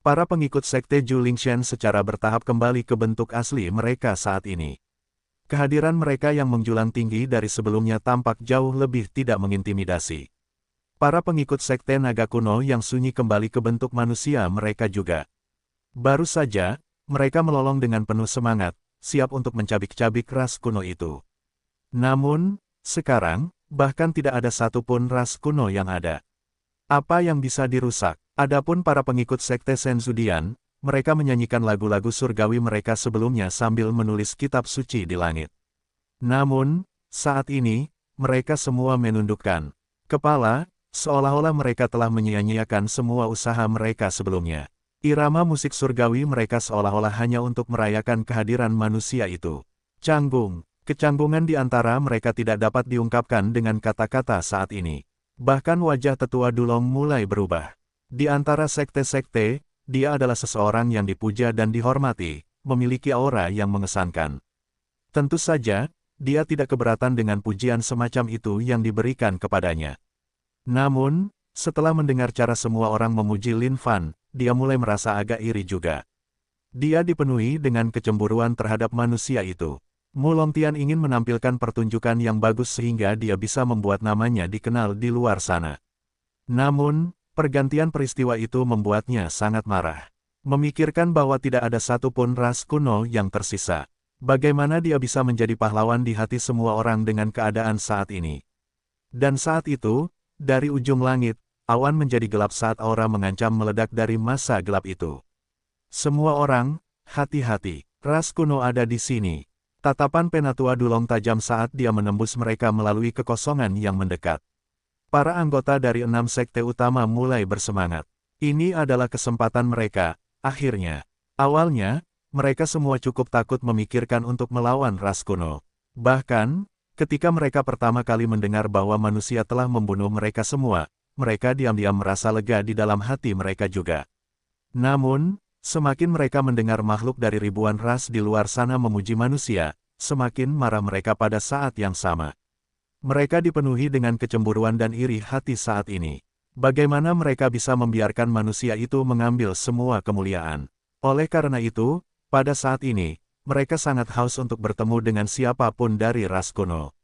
Para pengikut sekte Ju Lingshan secara bertahap kembali ke bentuk asli mereka saat ini. Kehadiran mereka yang menjulang tinggi dari sebelumnya tampak jauh lebih tidak mengintimidasi. Para pengikut Sekte Naga Kuno yang sunyi kembali ke bentuk manusia mereka juga. Baru saja, mereka melolong dengan penuh semangat, siap untuk mencabik-cabik ras kuno itu. Namun, sekarang, bahkan tidak ada satupun ras kuno yang ada. Apa yang bisa dirusak? Adapun para pengikut Sekte Senzudian, mereka menyanyikan lagu-lagu surgawi mereka sebelumnya sambil menulis kitab suci di langit. Namun, saat ini, mereka semua menundukkan kepala, seolah-olah mereka telah menyia-nyiakan semua usaha mereka sebelumnya. Irama musik surgawi mereka seolah-olah hanya untuk merayakan kehadiran manusia itu. Canggung, kecanggungan di antara mereka tidak dapat diungkapkan dengan kata-kata saat ini. Bahkan wajah tetua Dulong mulai berubah. Di antara sekte-sekte, dia adalah seseorang yang dipuja dan dihormati, memiliki aura yang mengesankan. Tentu saja, dia tidak keberatan dengan pujian semacam itu yang diberikan kepadanya. Namun, setelah mendengar cara semua orang memuji Lin Fan, dia mulai merasa agak iri juga. Dia dipenuhi dengan kecemburuan terhadap manusia itu. Mu Longtian ingin menampilkan pertunjukan yang bagus sehingga dia bisa membuat namanya dikenal di luar sana. Namun, pergantian peristiwa itu membuatnya sangat marah. Memikirkan bahwa tidak ada satupun ras kuno yang tersisa. Bagaimana dia bisa menjadi pahlawan di hati semua orang dengan keadaan saat ini? Dan saat itu, dari ujung langit, awan menjadi gelap saat aura mengancam meledak dari masa gelap itu. Semua orang, hati-hati, ras kuno ada di sini. Tatapan Penatua Dulong tajam saat dia menembus mereka melalui kekosongan yang mendekat. Para anggota dari 6 sekte utama mulai bersemangat. Ini adalah kesempatan mereka, akhirnya. Awalnya, mereka semua cukup takut memikirkan untuk melawan ras kuno. Bahkan, ketika mereka pertama kali mendengar bahwa manusia telah membunuh mereka semua, mereka diam-diam merasa lega di dalam hati mereka juga. Namun, semakin mereka mendengar makhluk dari ribuan ras di luar sana memuji manusia, semakin marah mereka pada saat yang sama. Mereka dipenuhi dengan kecemburuan dan iri hati saat ini. Bagaimana mereka bisa membiarkan manusia itu mengambil semua kemuliaan? Oleh karena itu, pada saat ini, mereka sangat haus untuk bertemu dengan siapapun dari ras kuno.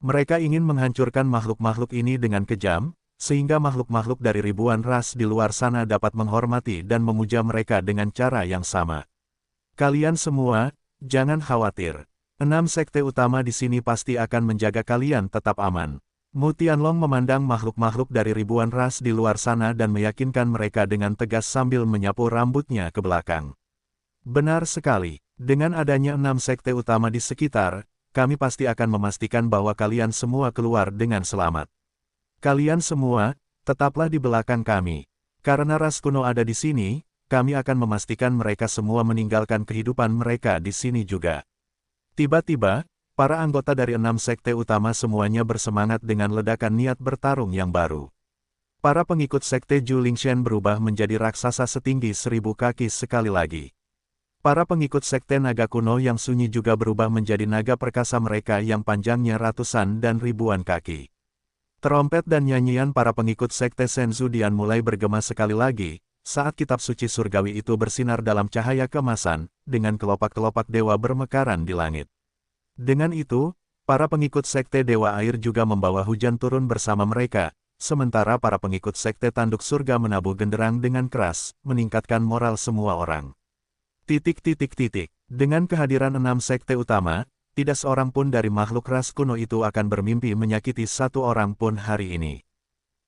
Mereka ingin menghancurkan makhluk-makhluk ini dengan kejam, sehingga makhluk-makhluk dari ribuan ras di luar sana dapat menghormati dan memuja mereka dengan cara yang sama. Kalian semua, jangan khawatir. 6 sekte utama di sini pasti akan menjaga kalian tetap aman. Mu Tianlong memandang makhluk-makhluk dari ribuan ras di luar sana dan meyakinkan mereka dengan tegas sambil menyapu rambutnya ke belakang. Benar sekali, dengan adanya 6 sekte utama di sekitar, kami pasti akan memastikan bahwa kalian semua keluar dengan selamat. Kalian semua, tetaplah di belakang kami. Karena ras kuno ada di sini, kami akan memastikan mereka semua meninggalkan kehidupan mereka di sini juga. Tiba-tiba, para anggota dari 6 sekte utama semuanya bersemangat dengan ledakan niat bertarung yang baru. Para pengikut sekte Zhu Lingshan berubah menjadi raksasa setinggi 1000 kaki sekali lagi. Para pengikut sekte naga kuno yang sunyi juga berubah menjadi naga perkasa mereka yang panjangnya ratusan dan ribuan kaki. Trompet dan nyanyian para pengikut sekte Senzudian mulai bergema sekali lagi, saat kitab suci surgawi itu bersinar dalam cahaya keemasan, dengan kelopak-kelopak dewa bermekaran di langit. Dengan itu, para pengikut sekte Dewa Air juga membawa hujan turun bersama mereka, sementara para pengikut sekte Tanduk Surga menabuh genderang dengan keras, meningkatkan moral semua orang. Dengan kehadiran 6 sekte utama, tidak seorang pun dari makhluk ras kuno itu akan bermimpi menyakiti satu orang pun hari ini.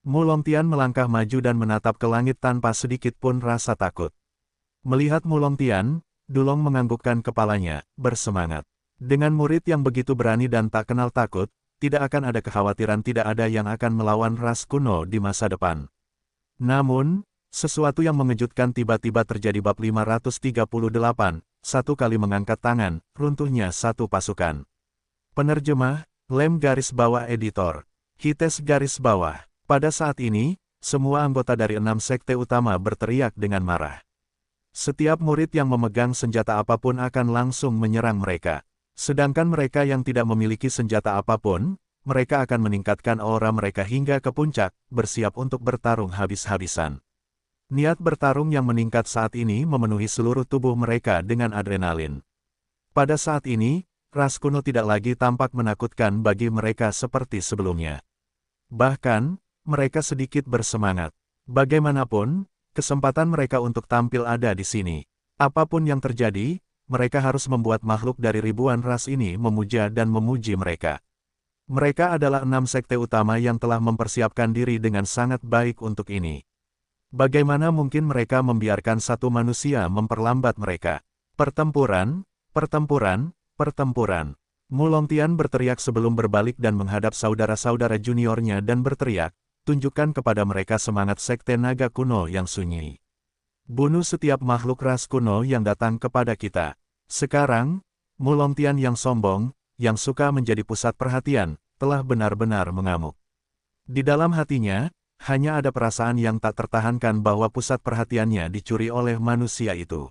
Mu Longtian melangkah maju dan menatap ke langit tanpa sedikit pun rasa takut. Melihat Mu Longtian, Dulong menganggukkan kepalanya, bersemangat. Dengan murid yang begitu berani dan tak kenal takut, tidak akan ada kekhawatiran tidak ada yang akan melawan ras kuno di masa depan. Namun, sesuatu yang mengejutkan tiba-tiba terjadi. Bab 538, satu kali mengangkat tangan, runtuhnya satu pasukan. Penerjemah, Lem garis bawah editor. Hites garis bawah. Pada saat ini, semua anggota dari 6 sekte utama berteriak dengan marah. Setiap murid yang memegang senjata apapun akan langsung menyerang mereka. Sedangkan mereka yang tidak memiliki senjata apapun, mereka akan meningkatkan aura mereka hingga ke puncak, bersiap untuk bertarung habis-habisan. Niat bertarung yang meningkat saat ini memenuhi seluruh tubuh mereka dengan adrenalin. Pada saat ini, ras kuno tidak lagi tampak menakutkan bagi mereka seperti sebelumnya. Bahkan, mereka sedikit bersemangat. Bagaimanapun, kesempatan mereka untuk tampil ada di sini. Apapun yang terjadi, mereka harus membuat makhluk dari ribuan ras ini memuja dan memuji mereka. Mereka adalah 6 sekte utama yang telah mempersiapkan diri dengan sangat baik untuk ini. Bagaimana mungkin mereka membiarkan satu manusia memperlambat mereka? Pertempuran, pertempuran, pertempuran. Mulongtian berteriak sebelum berbalik dan menghadap saudara-saudara juniornya dan berteriak, tunjukkan kepada mereka semangat sekte naga kuno yang sunyi. Bunuh setiap makhluk ras kuno yang datang kepada kita. Sekarang, Mulongtian yang sombong, yang suka menjadi pusat perhatian, telah benar-benar mengamuk. Di dalam hatinya, hanya ada perasaan yang tak tertahankan bahwa pusat perhatiannya dicuri oleh manusia itu.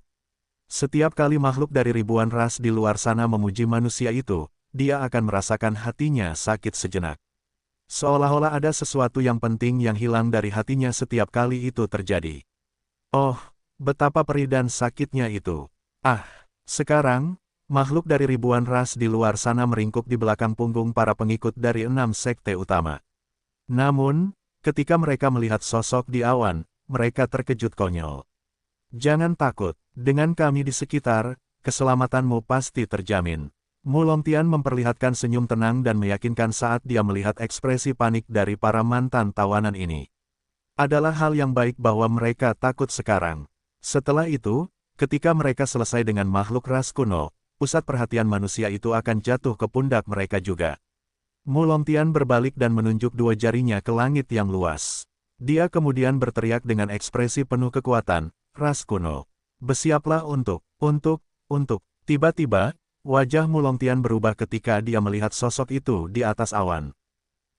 Setiap kali makhluk dari ribuan ras di luar sana memuji manusia itu, dia akan merasakan hatinya sakit sejenak. Seolah-olah ada sesuatu yang penting yang hilang dari hatinya setiap kali itu terjadi. Oh, betapa perih dan sakitnya itu. Sekarang, makhluk dari ribuan ras di luar sana meringkuk di belakang punggung para pengikut dari 6 sekte utama. Namun, ketika mereka melihat sosok di awan, mereka terkejut konyol. Jangan takut, dengan kami di sekitar, keselamatanmu pasti terjamin. Mulongtian memperlihatkan senyum tenang dan meyakinkan saat dia melihat ekspresi panik dari para mantan tawanan ini. Adalah hal yang baik bahwa mereka takut sekarang. Setelah itu, ketika mereka selesai dengan makhluk ras kuno, pusat perhatian manusia itu akan jatuh ke pundak mereka juga. Mulongtian berbalik dan menunjuk dua jarinya ke langit yang luas. Dia kemudian berteriak dengan ekspresi penuh kekuatan, ras kuno. Bersiaplah untuk. Tiba-tiba, wajah Mulongtian berubah ketika dia melihat sosok itu di atas awan.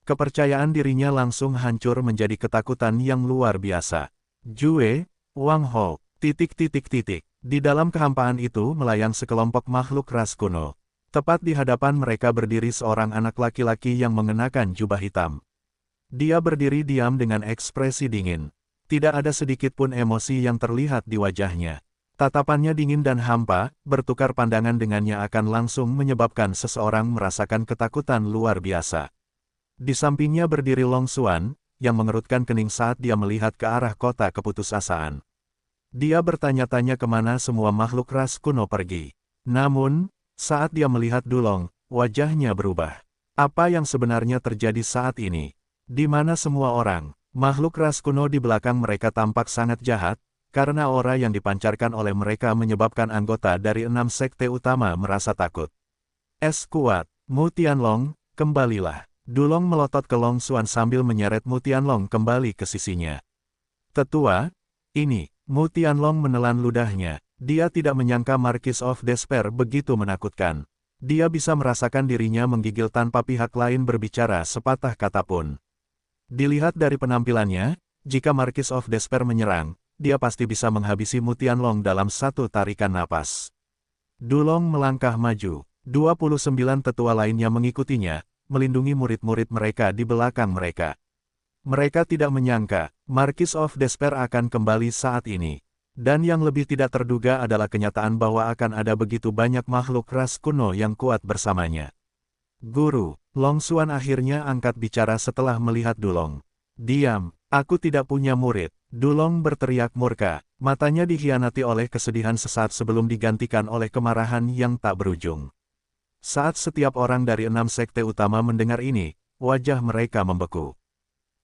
Kepercayaan dirinya langsung hancur menjadi ketakutan yang luar biasa. Jue, Wang Ho, ... Di dalam kehampaan itu melayang sekelompok makhluk ras kuno. Tepat di hadapan mereka berdiri seorang anak laki-laki yang mengenakan jubah hitam. Dia berdiri diam dengan ekspresi dingin. Tidak ada sedikit pun emosi yang terlihat di wajahnya. Tatapannya dingin dan hampa, bertukar pandangan dengannya akan langsung menyebabkan seseorang merasakan ketakutan luar biasa. Di sampingnya berdiri Long Xuan, yang mengerutkan kening saat dia melihat ke arah kota keputusasaan. Dia bertanya-tanya kemana semua makhluk ras kuno pergi. Namun, saat dia melihat Dulong, wajahnya berubah. Apa yang sebenarnya terjadi saat ini? Di mana semua orang? Makhluk ras kuno di belakang mereka tampak sangat jahat, karena aura yang dipancarkan oleh mereka menyebabkan anggota dari 6 sekte utama merasa takut. Es kuat, Mu Tianlong, kembalilah. Dulong melotot ke Long Xuan sambil menyeret Mu Tianlong kembali ke sisinya. Tetua, ini. Mu Tianlong menelan ludahnya. Dia tidak menyangka Marquis of Despair begitu menakutkan. Dia bisa merasakan dirinya menggigil tanpa pihak lain berbicara sepatah kata pun. Dilihat dari penampilannya, jika Marquis of Despair menyerang, dia pasti bisa menghabisi Mu Tianlong dalam satu tarikan napas. Dulong melangkah maju. 29 tetua lainnya mengikutinya, melindungi murid-murid mereka di belakang mereka. Mereka tidak menyangka, Marquis of Despair akan kembali saat ini. Dan yang lebih tidak terduga adalah kenyataan bahwa akan ada begitu banyak makhluk ras kuno yang kuat bersamanya. Guru, Long Xuan akhirnya angkat bicara setelah melihat Dulong. Diam, aku tidak punya murid. Dulong berteriak murka, matanya dikhianati oleh kesedihan sesaat sebelum digantikan oleh kemarahan yang tak berujung. Saat setiap orang dari 6 sekte utama mendengar ini, wajah mereka membeku.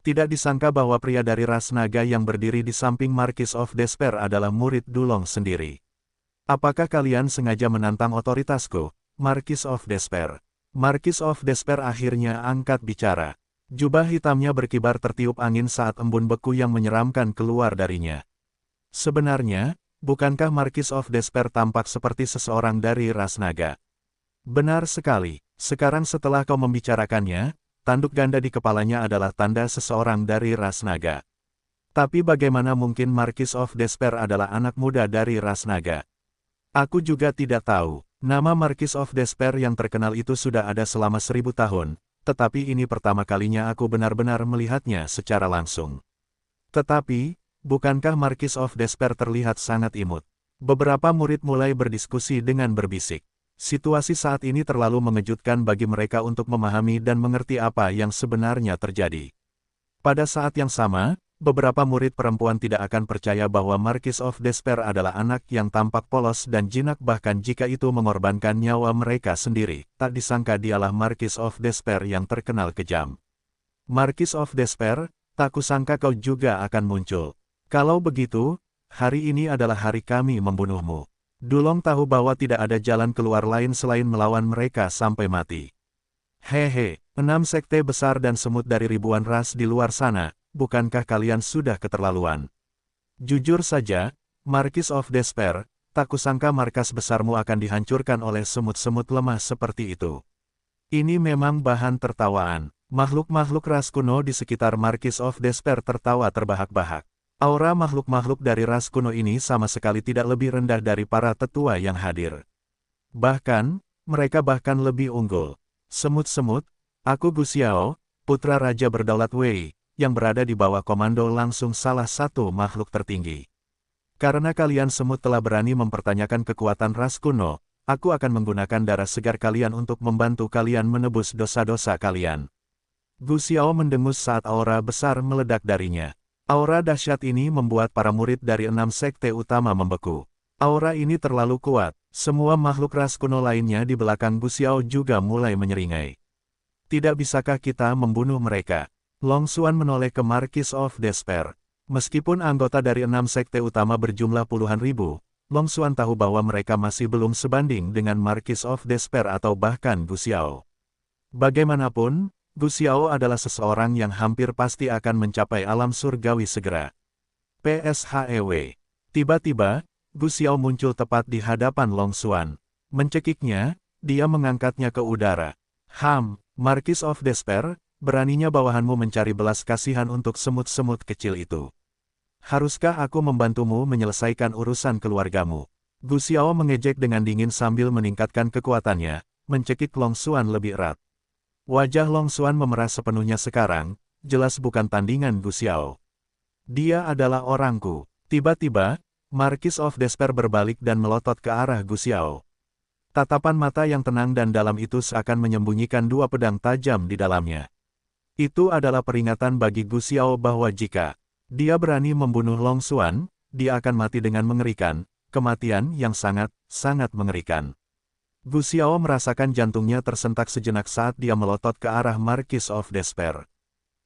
Tidak disangka bahwa pria dari ras naga yang berdiri di samping Marquis of Despair adalah murid Dulong sendiri. Apakah kalian sengaja menantang otoritasku, Marquis of Despair? Marquis of Despair akhirnya angkat bicara. Jubah hitamnya berkibar tertiup angin saat embun beku yang menyeramkan keluar darinya. Sebenarnya, bukankah Marquis of Despair tampak seperti seseorang dari ras naga? Benar sekali, sekarang setelah kau membicarakannya, tanduk ganda di kepalanya adalah tanda seseorang dari ras naga. Tapi bagaimana mungkin Marquis of Despair adalah anak muda dari ras naga? Aku juga tidak tahu. Nama Marquis of Despair yang terkenal itu sudah ada selama 1000 tahun, tetapi ini pertama kalinya aku benar-benar melihatnya secara langsung. Tetapi, bukankah Marquis of Despair terlihat sangat imut? Beberapa murid mulai berdiskusi dengan berbisik. Situasi saat ini terlalu mengejutkan bagi mereka untuk memahami dan mengerti apa yang sebenarnya terjadi. Pada saat yang sama, beberapa murid perempuan tidak akan percaya bahwa Marquis of Despair adalah anak yang tampak polos dan jinak bahkan jika itu mengorbankan nyawa mereka sendiri. Tak disangka dialah Marquis of Despair yang terkenal kejam. Marquis of Despair, tak kusangka kau juga akan muncul. Kalau begitu, hari ini adalah hari kami membunuhmu. Dulong tahu bahwa tidak ada jalan keluar lain selain melawan mereka sampai mati. Hehe, 6 sekte besar dan semut dari ribuan ras di luar sana. Bukankah kalian sudah keterlaluan? Jujur saja, Marquis of Despair, tak kusangka markas besarmu akan dihancurkan oleh semut-semut lemah seperti itu. Ini memang bahan tertawaan. Makhluk-makhluk ras kuno di sekitar Marquis of Despair tertawa terbahak-bahak. Aura makhluk-makhluk dari ras kuno ini sama sekali tidak lebih rendah dari para tetua yang hadir. Bahkan, mereka bahkan lebih unggul. Semut-semut, aku Gu Xiao, putra Raja Berdaulat Wei, yang berada di bawah komando langsung salah satu makhluk tertinggi. Karena kalian semut telah berani mempertanyakan kekuatan ras kuno, aku akan menggunakan darah segar kalian untuk membantu kalian menebus dosa-dosa kalian. Gu Xiao mendengus saat aura besar meledak darinya. Aura dahsyat ini membuat para murid dari 6 sekte utama membeku. Aura ini terlalu kuat, semua makhluk ras kuno lainnya di belakang Gu Xiao juga mulai menyeringai. Tidak bisakah kita membunuh mereka? Long Xuan menoleh ke Marquis of Despair. Meskipun anggota dari 6 sekte utama berjumlah puluhan ribu, Long Xuan tahu bahwa mereka masih belum sebanding dengan Marquis of Despair atau bahkan Gu Xiao. Bagaimanapun, Gu Xiao adalah seseorang yang hampir pasti akan mencapai alam surgawi segera. PSHEW. Tiba-tiba, Gu Xiao muncul tepat di hadapan Long Xuan. Mencekiknya, dia mengangkatnya ke udara. Marquis of Despair, beraninya bawahanmu mencari belas kasihan untuk semut-semut kecil itu. Haruskah aku membantumu menyelesaikan urusan keluargamu? Gu Xiao mengejek dengan dingin sambil meningkatkan kekuatannya, mencekik Long Xuan lebih erat. Wajah Long Xuan memerah sepenuhnya sekarang, jelas bukan tandingan Gu Xiao. Dia adalah orangku. Tiba-tiba, Marquis of Despair berbalik dan melotot ke arah Gu Xiao. Tatapan mata yang tenang dan dalam itu seakan menyembunyikan dua pedang tajam di dalamnya. Itu adalah peringatan bagi Gu Xiao bahwa jika dia berani membunuh Long Xuan, dia akan mati dengan mengerikan, kematian yang sangat mengerikan. Gu Xiao merasakan jantungnya tersentak sejenak saat dia melotot ke arah Marquis of Despair.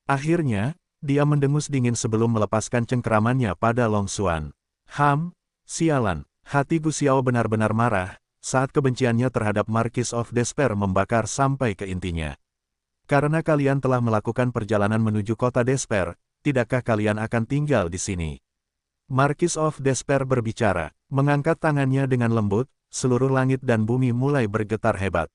Akhirnya, dia mendengus dingin sebelum melepaskan cengkeramannya pada Long Xuan. Sialan, hati Gu Xiao benar-benar marah, saat kebenciannya terhadap Marquis of Despair membakar sampai ke intinya. Karena kalian telah melakukan perjalanan menuju kota Despair, tidakkah kalian akan tinggal di sini? Marquis of Despair berbicara, mengangkat tangannya dengan lembut, seluruh langit dan bumi mulai bergetar hebat.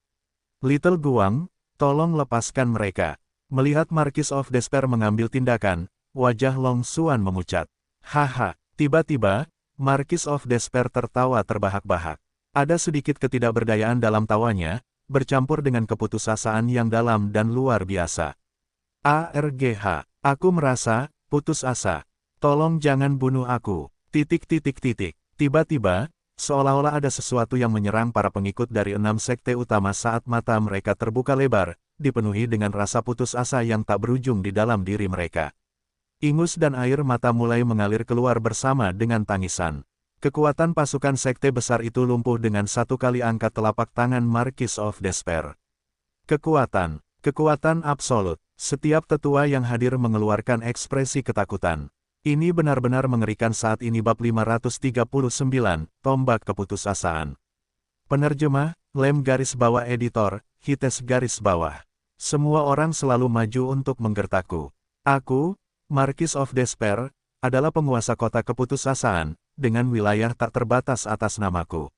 Little Guang, tolong lepaskan mereka. Melihat Marquis of Despair mengambil tindakan, wajah Long Xuan memucat. Haha, tiba-tiba, Marquis of Despair tertawa terbahak-bahak. Ada sedikit ketidakberdayaan dalam tawanya, bercampur dengan keputusasaan yang dalam dan luar biasa. ARGH, aku merasa putus asa. Tolong jangan bunuh aku. Tiba-tiba, seolah-olah ada sesuatu yang menyerang para pengikut dari 6 sekte utama saat mata mereka terbuka lebar, dipenuhi dengan rasa putus asa yang tak berujung di dalam diri mereka. Ingus dan air mata mulai mengalir keluar bersama dengan tangisan. Kekuatan pasukan sekte besar itu lumpuh dengan satu kali angkat telapak tangan Marquis of Despair. Kekuatan absolut. Setiap tetua yang hadir mengeluarkan ekspresi ketakutan. Ini benar-benar mengerikan saat ini bab 539, Tombak Keputusasaan. Penerjemah, Lem garis bawah editor, Hites garis bawah. Semua orang selalu maju untuk menggertakku. Aku, Marquis of Despair, adalah penguasa kota keputusasaan, dengan wilayah tak terbatas atas namaku.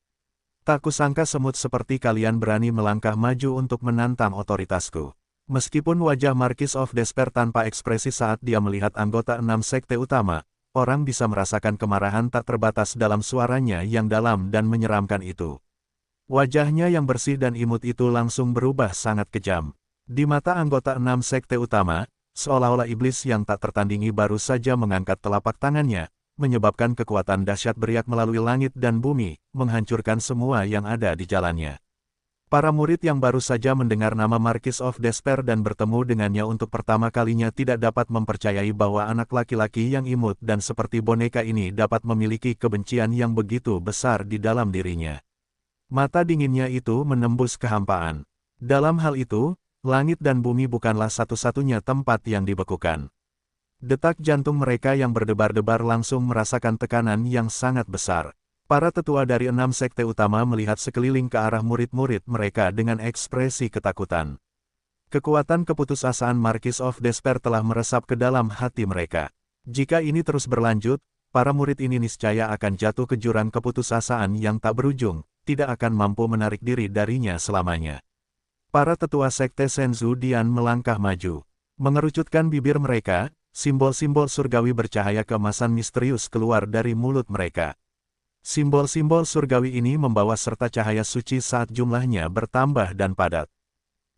Tak kusangka semut seperti kalian berani melangkah maju untuk menantang otoritasku. Meskipun wajah Marquis of Despair tanpa ekspresi saat dia melihat anggota 6 sekte utama, orang bisa merasakan kemarahan tak terbatas dalam suaranya yang dalam dan menyeramkan itu. Wajahnya yang bersih dan imut itu langsung berubah sangat kejam. Di mata anggota 6 sekte utama, seolah-olah iblis yang tak tertandingi baru saja mengangkat telapak tangannya, menyebabkan kekuatan dahsyat beriak melalui langit dan bumi, menghancurkan semua yang ada di jalannya. Para murid yang baru saja mendengar nama Marquis of Despair dan bertemu dengannya untuk pertama kalinya tidak dapat mempercayai bahwa anak laki-laki yang imut dan seperti boneka ini dapat memiliki kebencian yang begitu besar di dalam dirinya. Mata dinginnya itu menembus kehampaan. Dalam hal itu, langit dan bumi bukanlah satu-satunya tempat yang dibekukan. Detak jantung mereka yang berdebar-debar langsung merasakan tekanan yang sangat besar. Para tetua dari 6 sekte utama melihat sekeliling ke arah murid-murid mereka dengan ekspresi ketakutan. Kekuatan keputusasaan Marquis of Despair telah meresap ke dalam hati mereka. Jika ini terus berlanjut, para murid ini niscaya akan jatuh ke jurang keputusasaan yang tak berujung, tidak akan mampu menarik diri darinya selamanya. Para tetua sekte Senzu Dian melangkah maju. Mengerucutkan bibir mereka, simbol-simbol surgawi bercahaya keemasan misterius keluar dari mulut mereka. Simbol-simbol surgawi ini membawa serta cahaya suci saat jumlahnya bertambah dan padat.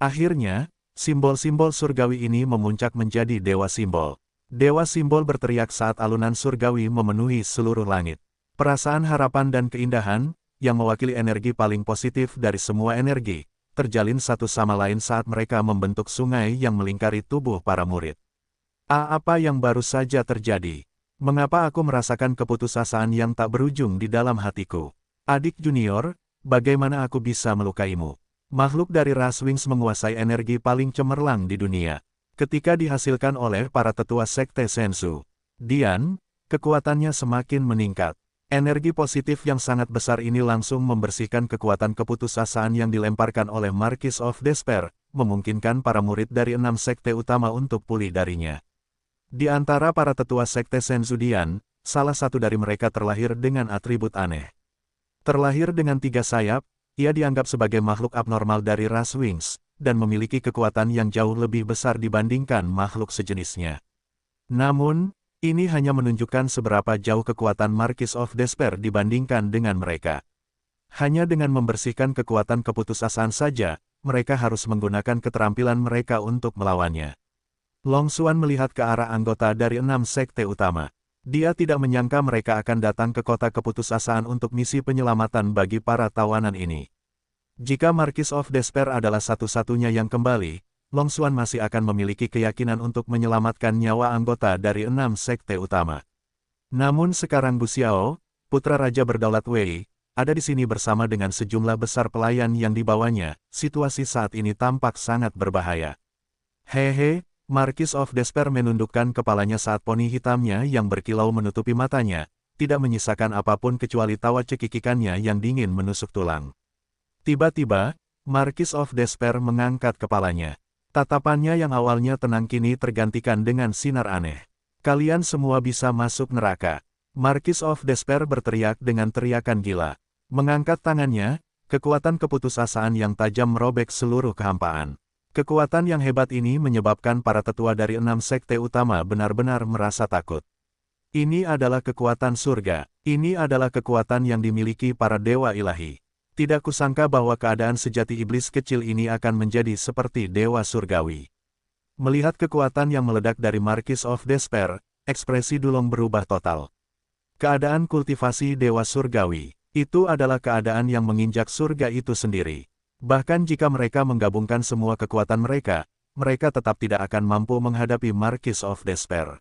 Akhirnya, simbol-simbol surgawi ini memuncak menjadi dewa simbol. Dewa simbol berteriak saat alunan surgawi memenuhi seluruh langit. Perasaan harapan dan keindahan, yang mewakili energi paling positif dari semua energi, terjalin satu sama lain saat mereka membentuk sungai yang melingkari tubuh para murid. Apa yang baru saja terjadi? Mengapa aku merasakan keputusasaan yang tak berujung di dalam hatiku? Adik junior, bagaimana aku bisa melukaimu? Makhluk dari ras Wings menguasai energi paling cemerlang di dunia. Ketika dihasilkan oleh para tetua sekte Senzu Dian, kekuatannya semakin meningkat. Energi positif yang sangat besar ini langsung membersihkan kekuatan keputusasaan yang dilemparkan oleh Marquis of Despair, memungkinkan para murid dari 6 sekte utama untuk pulih darinya. Di antara para tetua sekte Senzu Dian, salah satu dari mereka terlahir dengan atribut aneh. Terlahir dengan 3 sayap, ia dianggap sebagai makhluk abnormal dari ras Wings, dan memiliki kekuatan yang jauh lebih besar dibandingkan makhluk sejenisnya. Namun, ini hanya menunjukkan seberapa jauh kekuatan Marquis of Despair dibandingkan dengan mereka. Hanya dengan membersihkan kekuatan keputusasaan saja, mereka harus menggunakan keterampilan mereka untuk melawannya. Long Xuan melihat ke arah anggota dari 6 sekte utama. Dia tidak menyangka mereka akan datang ke kota keputusasaan untuk misi penyelamatan bagi para tawanan ini. Jika Marquis of Despair adalah satu-satunya yang kembali, Long Xuan masih akan memiliki keyakinan untuk menyelamatkan nyawa anggota dari 6 sekte utama. Namun sekarang Bu Xiao, putra Raja Berdaulat Wei, ada di sini bersama dengan sejumlah besar pelayan yang dibawanya. Situasi saat ini tampak sangat berbahaya. Hehe. Marquis of Despair menundukkan kepalanya saat poni hitamnya yang berkilau menutupi matanya, tidak menyisakan apapun kecuali tawa cekikikannya yang dingin menusuk tulang. Tiba-tiba, Marquis of Despair mengangkat kepalanya. Tatapannya yang awalnya tenang kini tergantikan dengan sinar aneh. Kalian semua bisa masuk neraka. Marquis of Despair berteriak dengan teriakan gila. Mengangkat tangannya, kekuatan keputusasaan yang tajam merobek seluruh kehampaan. Kekuatan yang hebat ini menyebabkan para tetua dari 6 sekte utama benar-benar merasa takut. Ini adalah kekuatan surga. Ini adalah kekuatan yang dimiliki para dewa ilahi. Tidak kusangka bahwa keadaan sejati iblis kecil ini akan menjadi seperti dewa surgawi. Melihat kekuatan yang meledak dari Marquis of Despair, ekspresi Dulong berubah total. Keadaan kultivasi dewa surgawi, itu adalah keadaan yang menginjak surga itu sendiri. Bahkan jika mereka menggabungkan semua kekuatan mereka, mereka tetap tidak akan mampu menghadapi Marquis of Despair.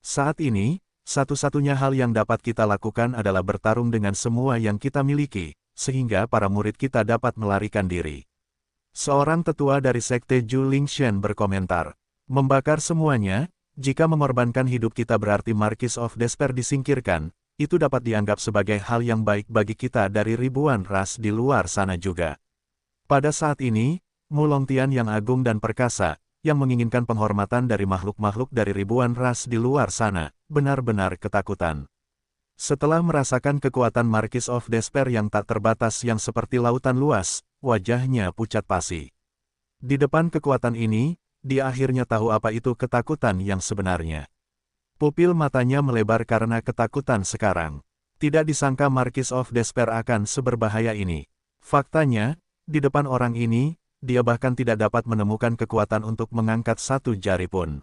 Saat ini, satu-satunya hal yang dapat kita lakukan adalah bertarung dengan semua yang kita miliki, sehingga para murid kita dapat melarikan diri. Seorang tetua dari sekte Zhu Lingshan berkomentar, membakar semuanya, jika mengorbankan hidup kita berarti Marquis of Despair disingkirkan, itu dapat dianggap sebagai hal yang baik bagi kita dari ribuan ras di luar sana juga. Pada saat ini, Mulong Tian yang agung dan perkasa, yang menginginkan penghormatan dari makhluk-makhluk dari ribuan ras di luar sana, benar-benar ketakutan. Setelah merasakan kekuatan Marquis of Despair yang tak terbatas yang seperti lautan luas, wajahnya pucat pasi. Di depan kekuatan ini, dia akhirnya tahu apa itu ketakutan yang sebenarnya. Pupil matanya melebar karena ketakutan sekarang. Tidak disangka Marquis of Despair akan seberbahaya ini. Faktanya, di depan orang ini, dia bahkan tidak dapat menemukan kekuatan untuk mengangkat satu jari pun.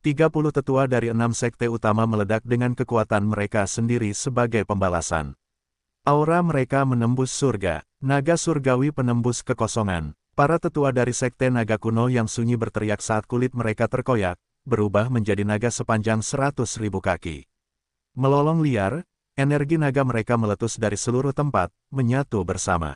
30 tetua dari 6 sekte utama meledak dengan kekuatan mereka sendiri sebagai pembalasan. Aura mereka menembus surga, naga surgawi penembus kekosongan. Para tetua dari sekte naga kuno yang sunyi berteriak saat kulit mereka terkoyak, berubah menjadi naga sepanjang 100.000 kaki. Melolong liar, energi naga mereka meletus dari seluruh tempat, menyatu bersama.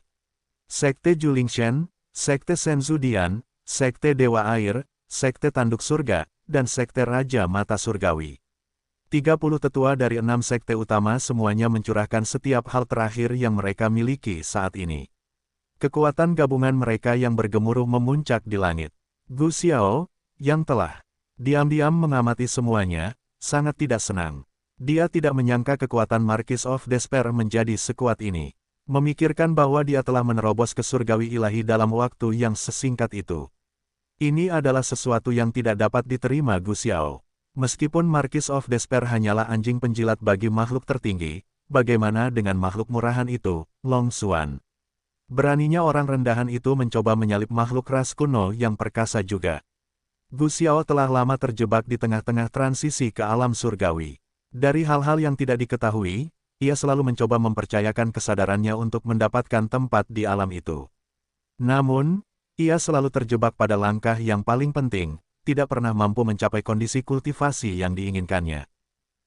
Sekte Julingshan, Sekte Senzudian, Sekte Dewa Air, Sekte Tanduk Surga, dan Sekte Raja Mata Surgawi. 30 tetua dari 6 sekte utama semuanya mencurahkan setiap hal terakhir yang mereka miliki saat ini. Kekuatan gabungan mereka yang bergemuruh memuncak di langit. Gu Xiao, yang telah diam-diam mengamati semuanya, sangat tidak senang. Dia tidak menyangka kekuatan Marquis of Despair menjadi sekuat ini. Memikirkan bahwa dia telah menerobos ke surgawi ilahi dalam waktu yang sesingkat itu. Ini adalah sesuatu yang tidak dapat diterima Gu Xiao. Meskipun Marquis of Despair hanyalah anjing penjilat bagi makhluk tertinggi, bagaimana dengan makhluk murahan itu, Long Xuan? Beraninya orang rendahan itu mencoba menyalip makhluk ras kuno yang perkasa juga. Gu Xiao telah lama terjebak di tengah-tengah transisi ke alam surgawi. Dari hal-hal yang tidak diketahui, ia selalu mencoba mempercayakan kesadarannya untuk mendapatkan tempat di alam itu. Namun, ia selalu terjebak pada langkah yang paling penting, tidak pernah mampu mencapai kondisi kultivasi yang diinginkannya.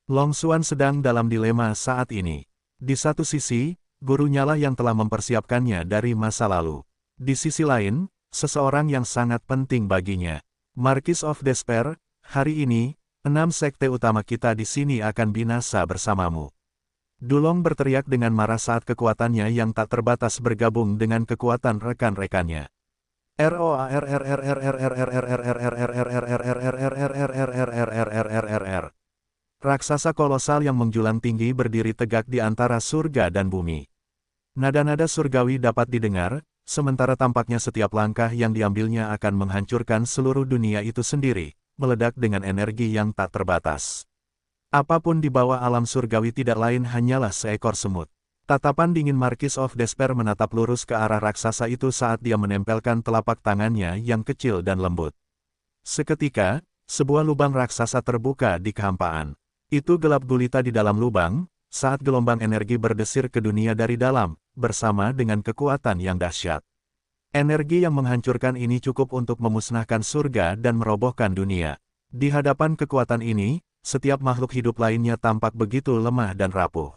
Long Xuan sedang dalam dilema saat ini. Di satu sisi, gurunya lah yang telah mempersiapkannya dari masa lalu. Di sisi lain, seseorang yang sangat penting baginya. Marquis of Despair, hari ini, 6 sekte utama kita di sini akan binasa bersamamu. Dulong berteriak dengan marah saat kekuatannya yang tak terbatas bergabung dengan kekuatan rekan-rekannya. Raksasa kolosal yang menjulang tinggi berdiri tegak di antara surga dan bumi. Nada-nada surgawi dapat didengar, sementara tampaknya setiap langkah yang diambilnya akan menghancurkan seluruh dunia itu sendiri, meledak dengan energi yang tak terbatas. Apapun di bawah alam surgawi tidak lain hanyalah seekor semut. Tatapan dingin Marquis of Despair menatap lurus ke arah raksasa itu saat dia menempelkan telapak tangannya yang kecil dan lembut. Seketika, sebuah lubang raksasa terbuka di kehampaan. Itu gelap gulita di dalam lubang, saat gelombang energi berdesir ke dunia dari dalam, bersama dengan kekuatan yang dahsyat. Energi yang menghancurkan ini cukup untuk memusnahkan surga dan merobohkan dunia. Di hadapan kekuatan ini, setiap makhluk hidup lainnya tampak begitu lemah dan rapuh.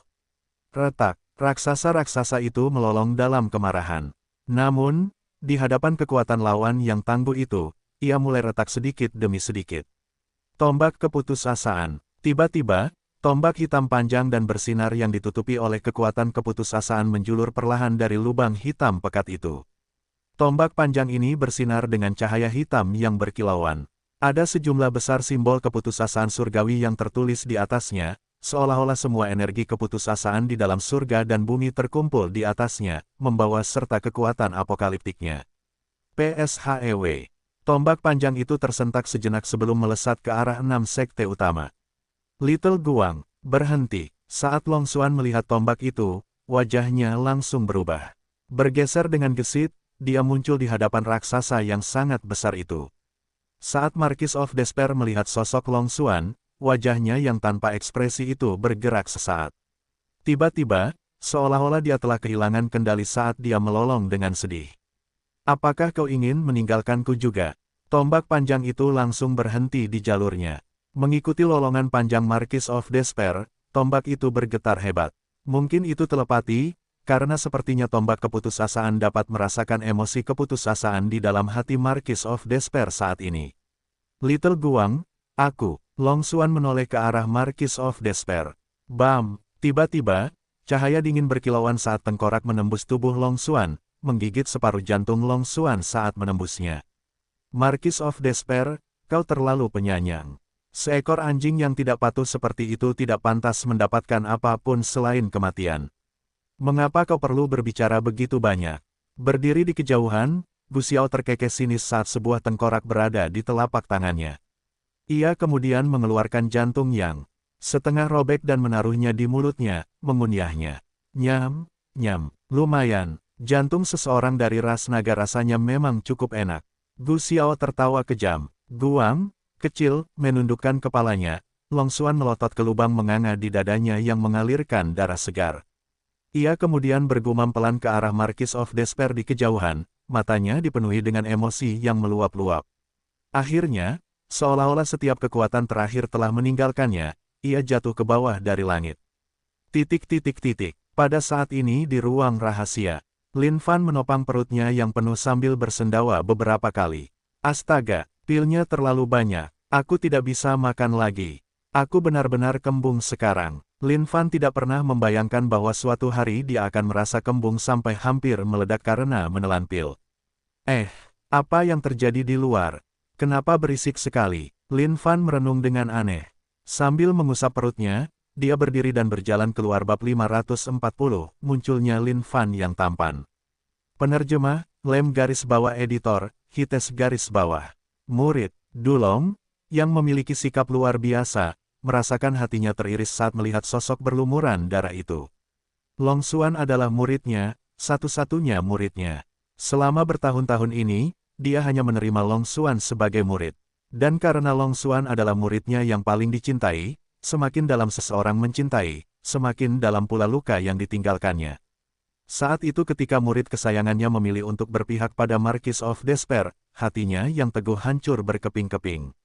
Retak, raksasa-raksasa itu melolong dalam kemarahan. Namun, di hadapan kekuatan lawan yang tangguh itu, ia mulai retak sedikit demi sedikit. Tombak keputusasaan. Tiba-tiba, tombak hitam panjang dan bersinar yang ditutupi oleh kekuatan keputusasaan menjulur perlahan dari lubang hitam pekat itu. Tombak panjang ini bersinar dengan cahaya hitam yang berkilauan. Ada sejumlah besar simbol keputusasaan surgawi yang tertulis di atasnya, seolah-olah semua energi keputusasaan di dalam surga dan bumi terkumpul di atasnya, membawa serta kekuatan apokaliptiknya. PSHEW. Tombak panjang itu tersentak sejenak sebelum melesat ke arah 6 sekte utama. Little Guang, berhenti. Saat Long Xuan melihat tombak itu, wajahnya langsung berubah. Bergeser dengan gesit, dia muncul di hadapan raksasa yang sangat besar itu. Saat Marquis of Despair melihat sosok Long Xuan, wajahnya yang tanpa ekspresi itu bergerak sesaat. Tiba-tiba, seolah-olah dia telah kehilangan kendali saat dia melolong dengan sedih. Apakah kau ingin meninggalkanku juga? Tombak panjang itu langsung berhenti di jalurnya. Mengikuti lolongan panjang Marquis of Despair, tombak itu bergetar hebat. Mungkin itu telepati, karena sepertinya tombak keputusasaan dapat merasakan emosi keputusasaan di dalam hati Marquis of Despair saat ini. Little Guang, aku. Long Xuan menoleh ke arah Marquis of Despair. Bam! Tiba-tiba, cahaya dingin berkilauan saat tengkorak menembus tubuh Long Xuan, menggigit separuh jantung Long Xuan saat menembusnya. Marquis of Despair, kau terlalu penyayang. Seekor anjing yang tidak patuh seperti itu tidak pantas mendapatkan apapun selain kematian. Mengapa kau perlu berbicara begitu banyak? Berdiri di kejauhan, Gu Xiao terkekeh sinis saat sebuah tengkorak berada di telapak tangannya. Ia kemudian mengeluarkan jantung yang setengah robek dan menaruhnya di mulutnya, mengunyahnya. Nyam, nyam, lumayan, jantung seseorang dari ras naga rasanya memang cukup enak. Gu Xiao tertawa kejam. Guang, kecil, menundukkan kepalanya, Long Xuan melotot ke lubang menganga di dadanya yang mengalirkan darah segar. Ia kemudian bergumam pelan ke arah Marquis of Despair di kejauhan, matanya dipenuhi dengan emosi yang meluap-luap. Akhirnya, seolah-olah setiap kekuatan terakhir telah meninggalkannya, ia jatuh ke bawah dari langit. Pada saat ini di ruang rahasia, Lin Fan menopang perutnya yang penuh sambil bersendawa beberapa kali. Astaga, pilnya terlalu banyak, aku tidak bisa makan lagi. Aku benar-benar kembung sekarang. Lin Fan tidak pernah membayangkan bahwa suatu hari dia akan merasa kembung sampai hampir meledak karena menelan pil. Apa yang terjadi di luar? Kenapa berisik sekali? Lin Fan merenung dengan aneh. Sambil mengusap perutnya, dia berdiri dan berjalan keluar bab 540, munculnya Lin Fan yang tampan. Penerjemah, Lem garis bawah editor, Hites garis bawah. Murid, Dulong, yang memiliki sikap luar biasa, merasakan hatinya teriris saat melihat sosok berlumuran darah itu. Long Xuan adalah muridnya, satu-satunya muridnya. Selama bertahun-tahun ini, dia hanya menerima Long Xuan sebagai murid. Dan karena Long Xuan adalah muridnya yang paling dicintai, semakin dalam seseorang mencintai, semakin dalam pula luka yang ditinggalkannya. Saat itu ketika murid kesayangannya memilih untuk berpihak pada Marquis of Despair, hatinya yang teguh hancur berkeping-keping.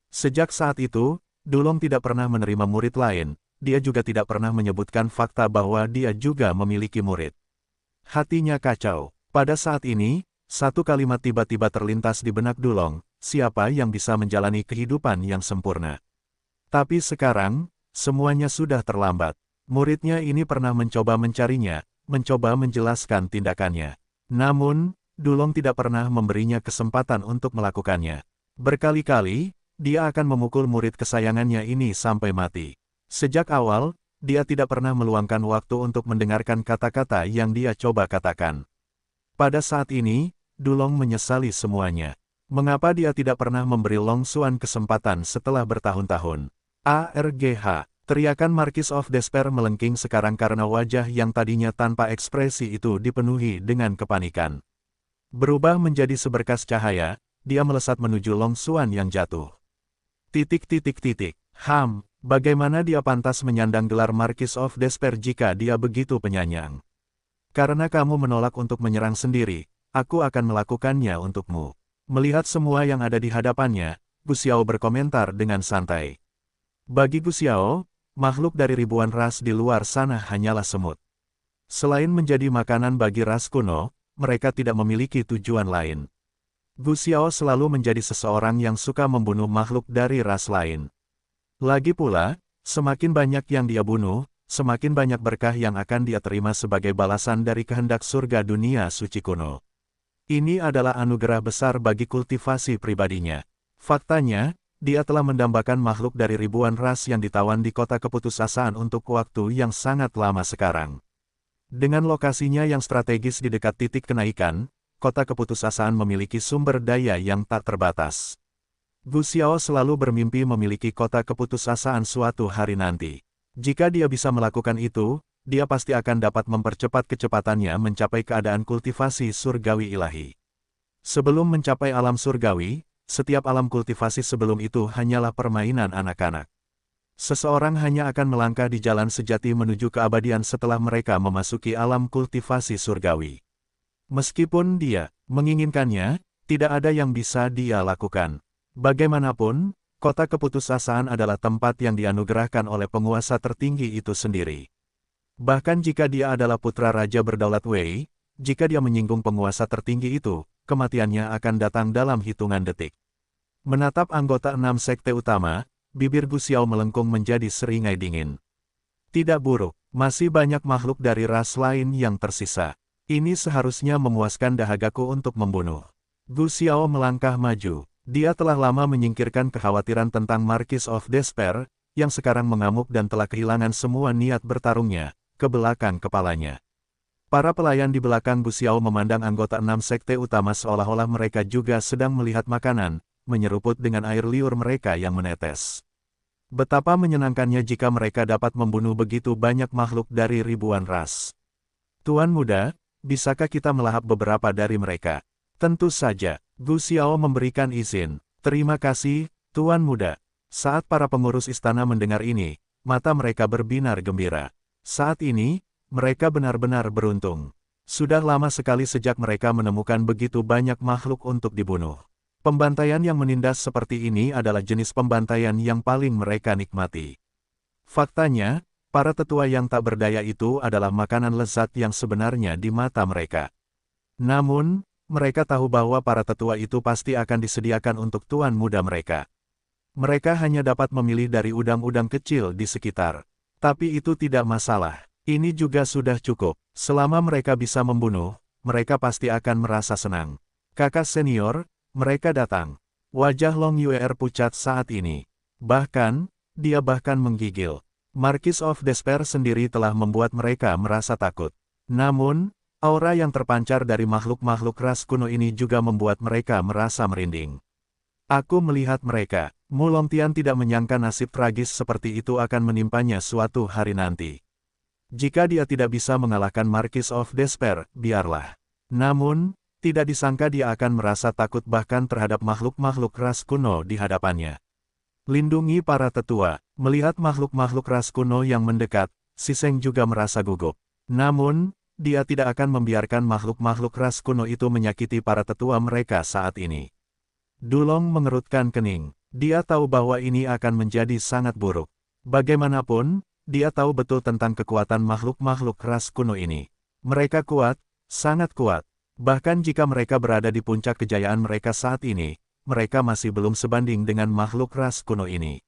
Sejak saat itu, Dulong tidak pernah menerima murid lain, dia juga tidak pernah menyebutkan fakta bahwa dia juga memiliki murid. Hatinya kacau. Pada saat ini, satu kalimat tiba-tiba terlintas di benak Dulong, siapa yang bisa menjalani kehidupan yang sempurna. Tapi sekarang, semuanya sudah terlambat. Muridnya ini pernah mencoba mencarinya, mencoba menjelaskan tindakannya. Namun, Dulong tidak pernah memberinya kesempatan untuk melakukannya. Berkali-kali, dia akan memukul murid kesayangannya ini sampai mati. Sejak awal, dia tidak pernah meluangkan waktu untuk mendengarkan kata-kata yang dia coba katakan. Pada saat ini, Dulong menyesali semuanya. Mengapa dia tidak pernah memberi Long Xuan kesempatan setelah bertahun-tahun? ARGH, teriakan Marquis of Despair melengking sekarang karena wajah yang tadinya tanpa ekspresi itu dipenuhi dengan kepanikan. Berubah menjadi seberkas cahaya, dia melesat menuju Long Xuan yang jatuh. Bagaimana dia pantas menyandang gelar Marquis of Despair jika dia begitu penyayang? Karena kamu menolak untuk menyerang sendiri, aku akan melakukannya untukmu. Melihat semua yang ada di hadapannya, Gu Xiao berkomentar dengan santai. Bagi Gu Xiao, makhluk dari ribuan ras di luar sana hanyalah semut. Selain menjadi makanan bagi ras kuno, mereka tidak memiliki tujuan lain. Gu Xiao selalu menjadi seseorang yang suka membunuh makhluk dari ras lain. Lagi pula, semakin banyak yang dia bunuh, semakin banyak berkah yang akan dia terima sebagai balasan dari kehendak surga dunia suci kuno. Ini adalah anugerah besar bagi kultivasi pribadinya. Faktanya, dia telah mendambakan makhluk dari ribuan ras yang ditawan di kota keputusasaan untuk waktu yang sangat lama sekarang. Dengan lokasinya yang strategis di dekat titik kenaikan, kota keputusasaan memiliki sumber daya yang tak terbatas. Gu Xiao selalu bermimpi memiliki kota keputusasaan suatu hari nanti. Jika dia bisa melakukan itu, dia pasti akan dapat mempercepat kecepatannya mencapai keadaan kultivasi surgawi ilahi. Sebelum mencapai alam surgawi, setiap alam kultivasi sebelum itu hanyalah permainan anak-anak. Seseorang hanya akan melangkah di jalan sejati menuju keabadian setelah mereka memasuki alam kultivasi surgawi. Meskipun dia menginginkannya, tidak ada yang bisa dia lakukan. Bagaimanapun, kota keputusasaan adalah tempat yang dianugerahkan oleh penguasa tertinggi itu sendiri. Bahkan jika dia adalah putra raja berdaulat Wei, jika dia menyinggung penguasa tertinggi itu, kematiannya akan datang dalam hitungan detik. Menatap anggota 6 sekte utama, bibir Gu Xiao melengkung menjadi seringai dingin. Tidak buruk, masih banyak makhluk dari ras lain yang tersisa. Ini seharusnya memuaskan dahagaku untuk membunuh. Gu Xiao melangkah maju. Dia telah lama menyingkirkan kekhawatiran tentang Marquis of Despair, yang sekarang mengamuk dan telah kehilangan semua niat bertarungnya, ke belakang kepalanya. Para pelayan di belakang Gu Xiao memandang anggota 6 sekte utama seolah-olah mereka juga sedang melihat makanan, menyeruput dengan air liur mereka yang menetes. Betapa menyenangkannya jika mereka dapat membunuh begitu banyak makhluk dari ribuan ras. Tuan muda, bisakah kita melahap beberapa dari mereka? Tentu saja, Gu Xiao memberikan izin. Terima kasih, Tuan muda. Saat para pengurus istana mendengar ini, mata mereka berbinar gembira. Saat ini, mereka benar-benar beruntung. Sudah lama sekali sejak mereka menemukan begitu banyak makhluk untuk dibunuh. Pembantaian yang menindas seperti ini adalah jenis pembantaian yang paling mereka nikmati. Faktanya, para tetua yang tak berdaya itu adalah makanan lezat yang sebenarnya di mata mereka. Namun, mereka tahu bahwa para tetua itu pasti akan disediakan untuk tuan muda mereka. Mereka hanya dapat memilih dari udang-udang kecil di sekitar. Tapi itu tidak masalah. Ini juga sudah cukup. Selama mereka bisa membunuh, mereka pasti akan merasa senang. Kakak senior, mereka datang. Wajah Long Yuer pucat saat ini. Bahkan, dia bahkan menggigil. Marquis of Despair sendiri telah membuat mereka merasa takut. Namun, aura yang terpancar dari makhluk-makhluk ras kuno ini juga membuat mereka merasa merinding. Aku melihat mereka. Mulongtian tidak menyangka nasib tragis seperti itu akan menimpanya suatu hari nanti. Jika dia tidak bisa mengalahkan Marquis of Despair, biarlah. Namun, tidak disangka dia akan merasa takut bahkan terhadap makhluk-makhluk ras kuno di hadapannya. Lindungi para tetua. Melihat makhluk-makhluk ras kuno yang mendekat, Siseng juga merasa gugup. Namun, dia tidak akan membiarkan makhluk-makhluk ras kuno itu menyakiti para tetua mereka saat ini. Dulong mengerutkan kening. Dia tahu bahwa ini akan menjadi sangat buruk. Bagaimanapun, dia tahu betul tentang kekuatan makhluk-makhluk ras kuno ini. Mereka kuat, sangat kuat. Bahkan jika mereka berada di puncak kejayaan mereka saat ini, mereka masih belum sebanding dengan makhluk ras kuno ini.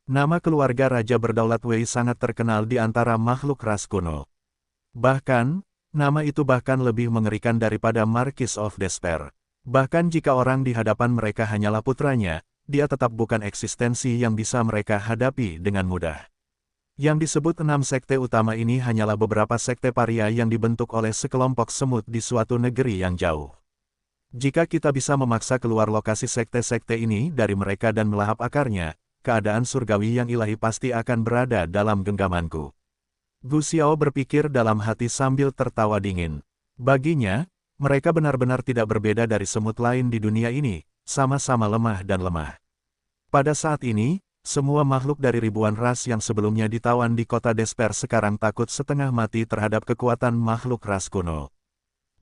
Nama keluarga Raja Berdaulat Wei sangat terkenal di antara makhluk ras kuno. Bahkan, nama itu bahkan lebih mengerikan daripada Marquis of Despair. Bahkan jika orang di hadapan mereka hanyalah putranya, dia tetap bukan eksistensi yang bisa mereka hadapi dengan mudah. Yang disebut 6 sekte utama ini hanyalah beberapa sekte paria yang dibentuk oleh sekelompok semut di suatu negeri yang jauh. Jika kita bisa memaksa keluar lokasi sekte-sekte ini dari mereka dan melahap akarnya, keadaan surgawi yang ilahi pasti akan berada dalam genggamanku. Gu Xiao berpikir dalam hati sambil tertawa dingin. Baginya, mereka benar-benar tidak berbeda dari semut lain di dunia ini, sama-sama lemah dan lemah. Pada saat ini, semua makhluk dari ribuan ras yang sebelumnya ditawan di kota Despair sekarang takut setengah mati terhadap kekuatan makhluk ras kuno.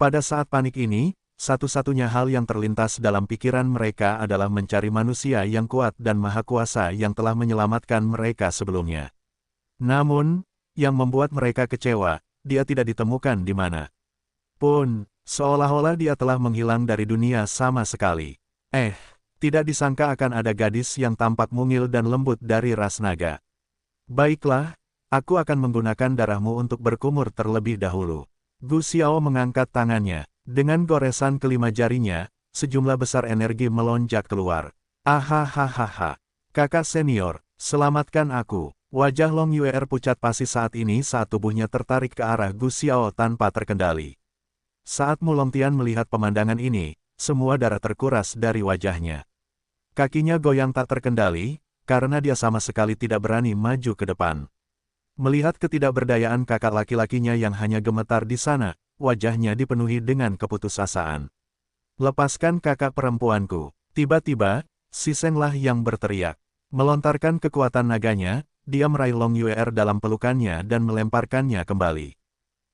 Pada saat panik ini, satu-satunya hal yang terlintas dalam pikiran mereka adalah mencari manusia yang kuat dan maha kuasa yang telah menyelamatkan mereka sebelumnya. Namun, yang membuat mereka kecewa, dia tidak ditemukan di mana pun, seolah-olah dia telah menghilang dari dunia sama sekali. Tidak disangka akan ada gadis yang tampak mungil dan lembut dari ras naga. Baiklah, aku akan menggunakan darahmu untuk berkumur terlebih dahulu. Gu Xiao mengangkat tangannya. Dengan goresan kelima jarinya, sejumlah besar energi melonjak keluar. Ahahaha. Kakak senior, selamatkan aku. Wajah Long Yuer pucat pasi saat ini saat tubuhnya tertarik ke arah Gu Xiao tanpa terkendali. Saat Mulongtian melihat pemandangan ini, semua darah terkuras dari wajahnya. Kakinya goyang tak terkendali, karena dia sama sekali tidak berani maju ke depan. Melihat ketidakberdayaan kakak laki-lakinya yang hanya gemetar di sana, wajahnya dipenuhi dengan keputusasaan. Lepaskan kakak perempuanku. Tiba-tiba, Sisenglah yang berteriak. Melontarkan kekuatan naganya, dia meraih Long Yuer dalam pelukannya dan melemparkannya kembali.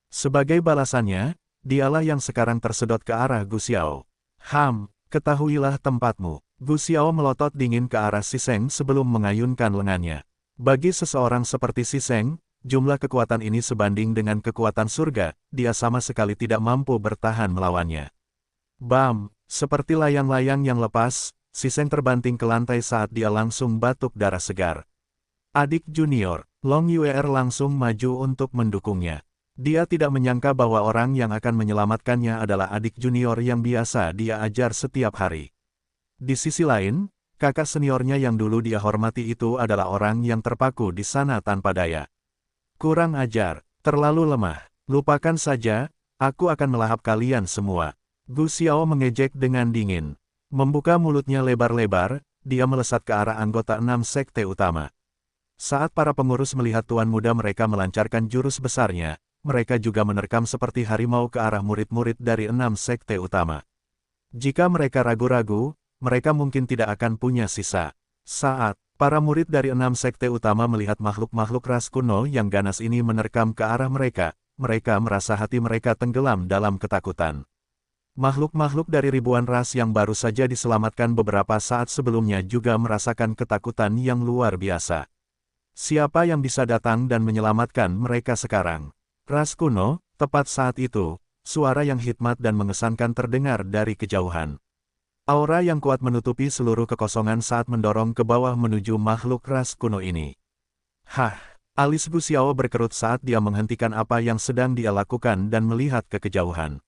Sebagai balasannya, dialah yang sekarang tersedot ke arah Gu Xiao. Ketahuilah tempatmu. Gu Xiao melotot dingin ke arah Siseng sebelum mengayunkan lengannya. Bagi seseorang seperti Siseng, jumlah kekuatan ini sebanding dengan kekuatan surga, dia sama sekali tidak mampu bertahan melawannya. Bam! Seperti layang-layang yang lepas, Siseng terbanting ke lantai saat dia langsung batuk darah segar. Adik junior, Long Yuer langsung maju untuk mendukungnya. Dia tidak menyangka bahwa orang yang akan menyelamatkannya adalah adik junior yang biasa dia ajar setiap hari. Di sisi lain, kakak seniornya yang dulu dia hormati itu adalah orang yang terpaku di sana tanpa daya. Kurang ajar, terlalu lemah. Lupakan saja, aku akan melahap kalian semua. Gu Xiao mengejek dengan dingin. Membuka mulutnya lebar-lebar, dia melesat ke arah anggota 6 sekte utama. Saat para pengurus melihat tuan muda mereka melancarkan jurus besarnya, mereka juga menerkam seperti harimau ke arah murid-murid dari 6 sekte utama. Jika mereka ragu-ragu, mereka mungkin tidak akan punya sisa. Saat para murid dari 6 sekte utama melihat makhluk-makhluk ras kuno yang ganas ini menerkam ke arah mereka mereka merasa hati mereka tenggelam dalam ketakutan. Makhluk-makhluk dari ribuan ras yang baru saja diselamatkan beberapa saat sebelumnya juga merasakan ketakutan yang luar biasa. Siapa yang bisa datang dan menyelamatkan mereka sekarang? Ras kuno, tepat saat itu, suara yang hikmat dan mengesankan terdengar dari kejauhan. Aura yang kuat menutupi seluruh kekosongan saat mendorong ke bawah menuju makhluk ras kuno ini. Hah! Alis Gu Xiao berkerut saat dia menghentikan apa yang sedang dia lakukan dan melihat ke kejauhan.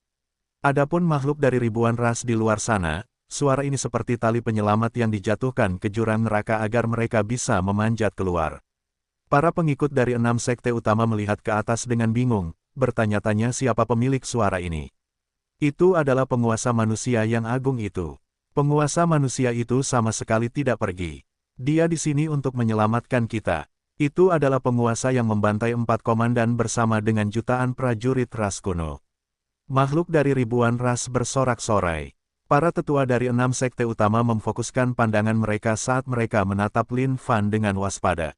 Adapun makhluk dari ribuan ras di luar sana, suara ini seperti tali penyelamat yang dijatuhkan ke jurang neraka agar mereka bisa memanjat keluar. Para pengikut dari 6 sekte utama melihat ke atas dengan bingung, bertanya-tanya siapa pemilik suara ini. Itu adalah penguasa manusia yang agung itu. Penguasa manusia itu sama sekali tidak pergi. Dia di sini untuk menyelamatkan kita. Itu adalah penguasa yang membantai 4 komandan bersama dengan jutaan prajurit ras kuno. Makhluk dari ribuan ras bersorak-sorai. Para tetua dari 6 sekte utama memfokuskan pandangan mereka saat mereka menatap Lin Fan dengan waspada.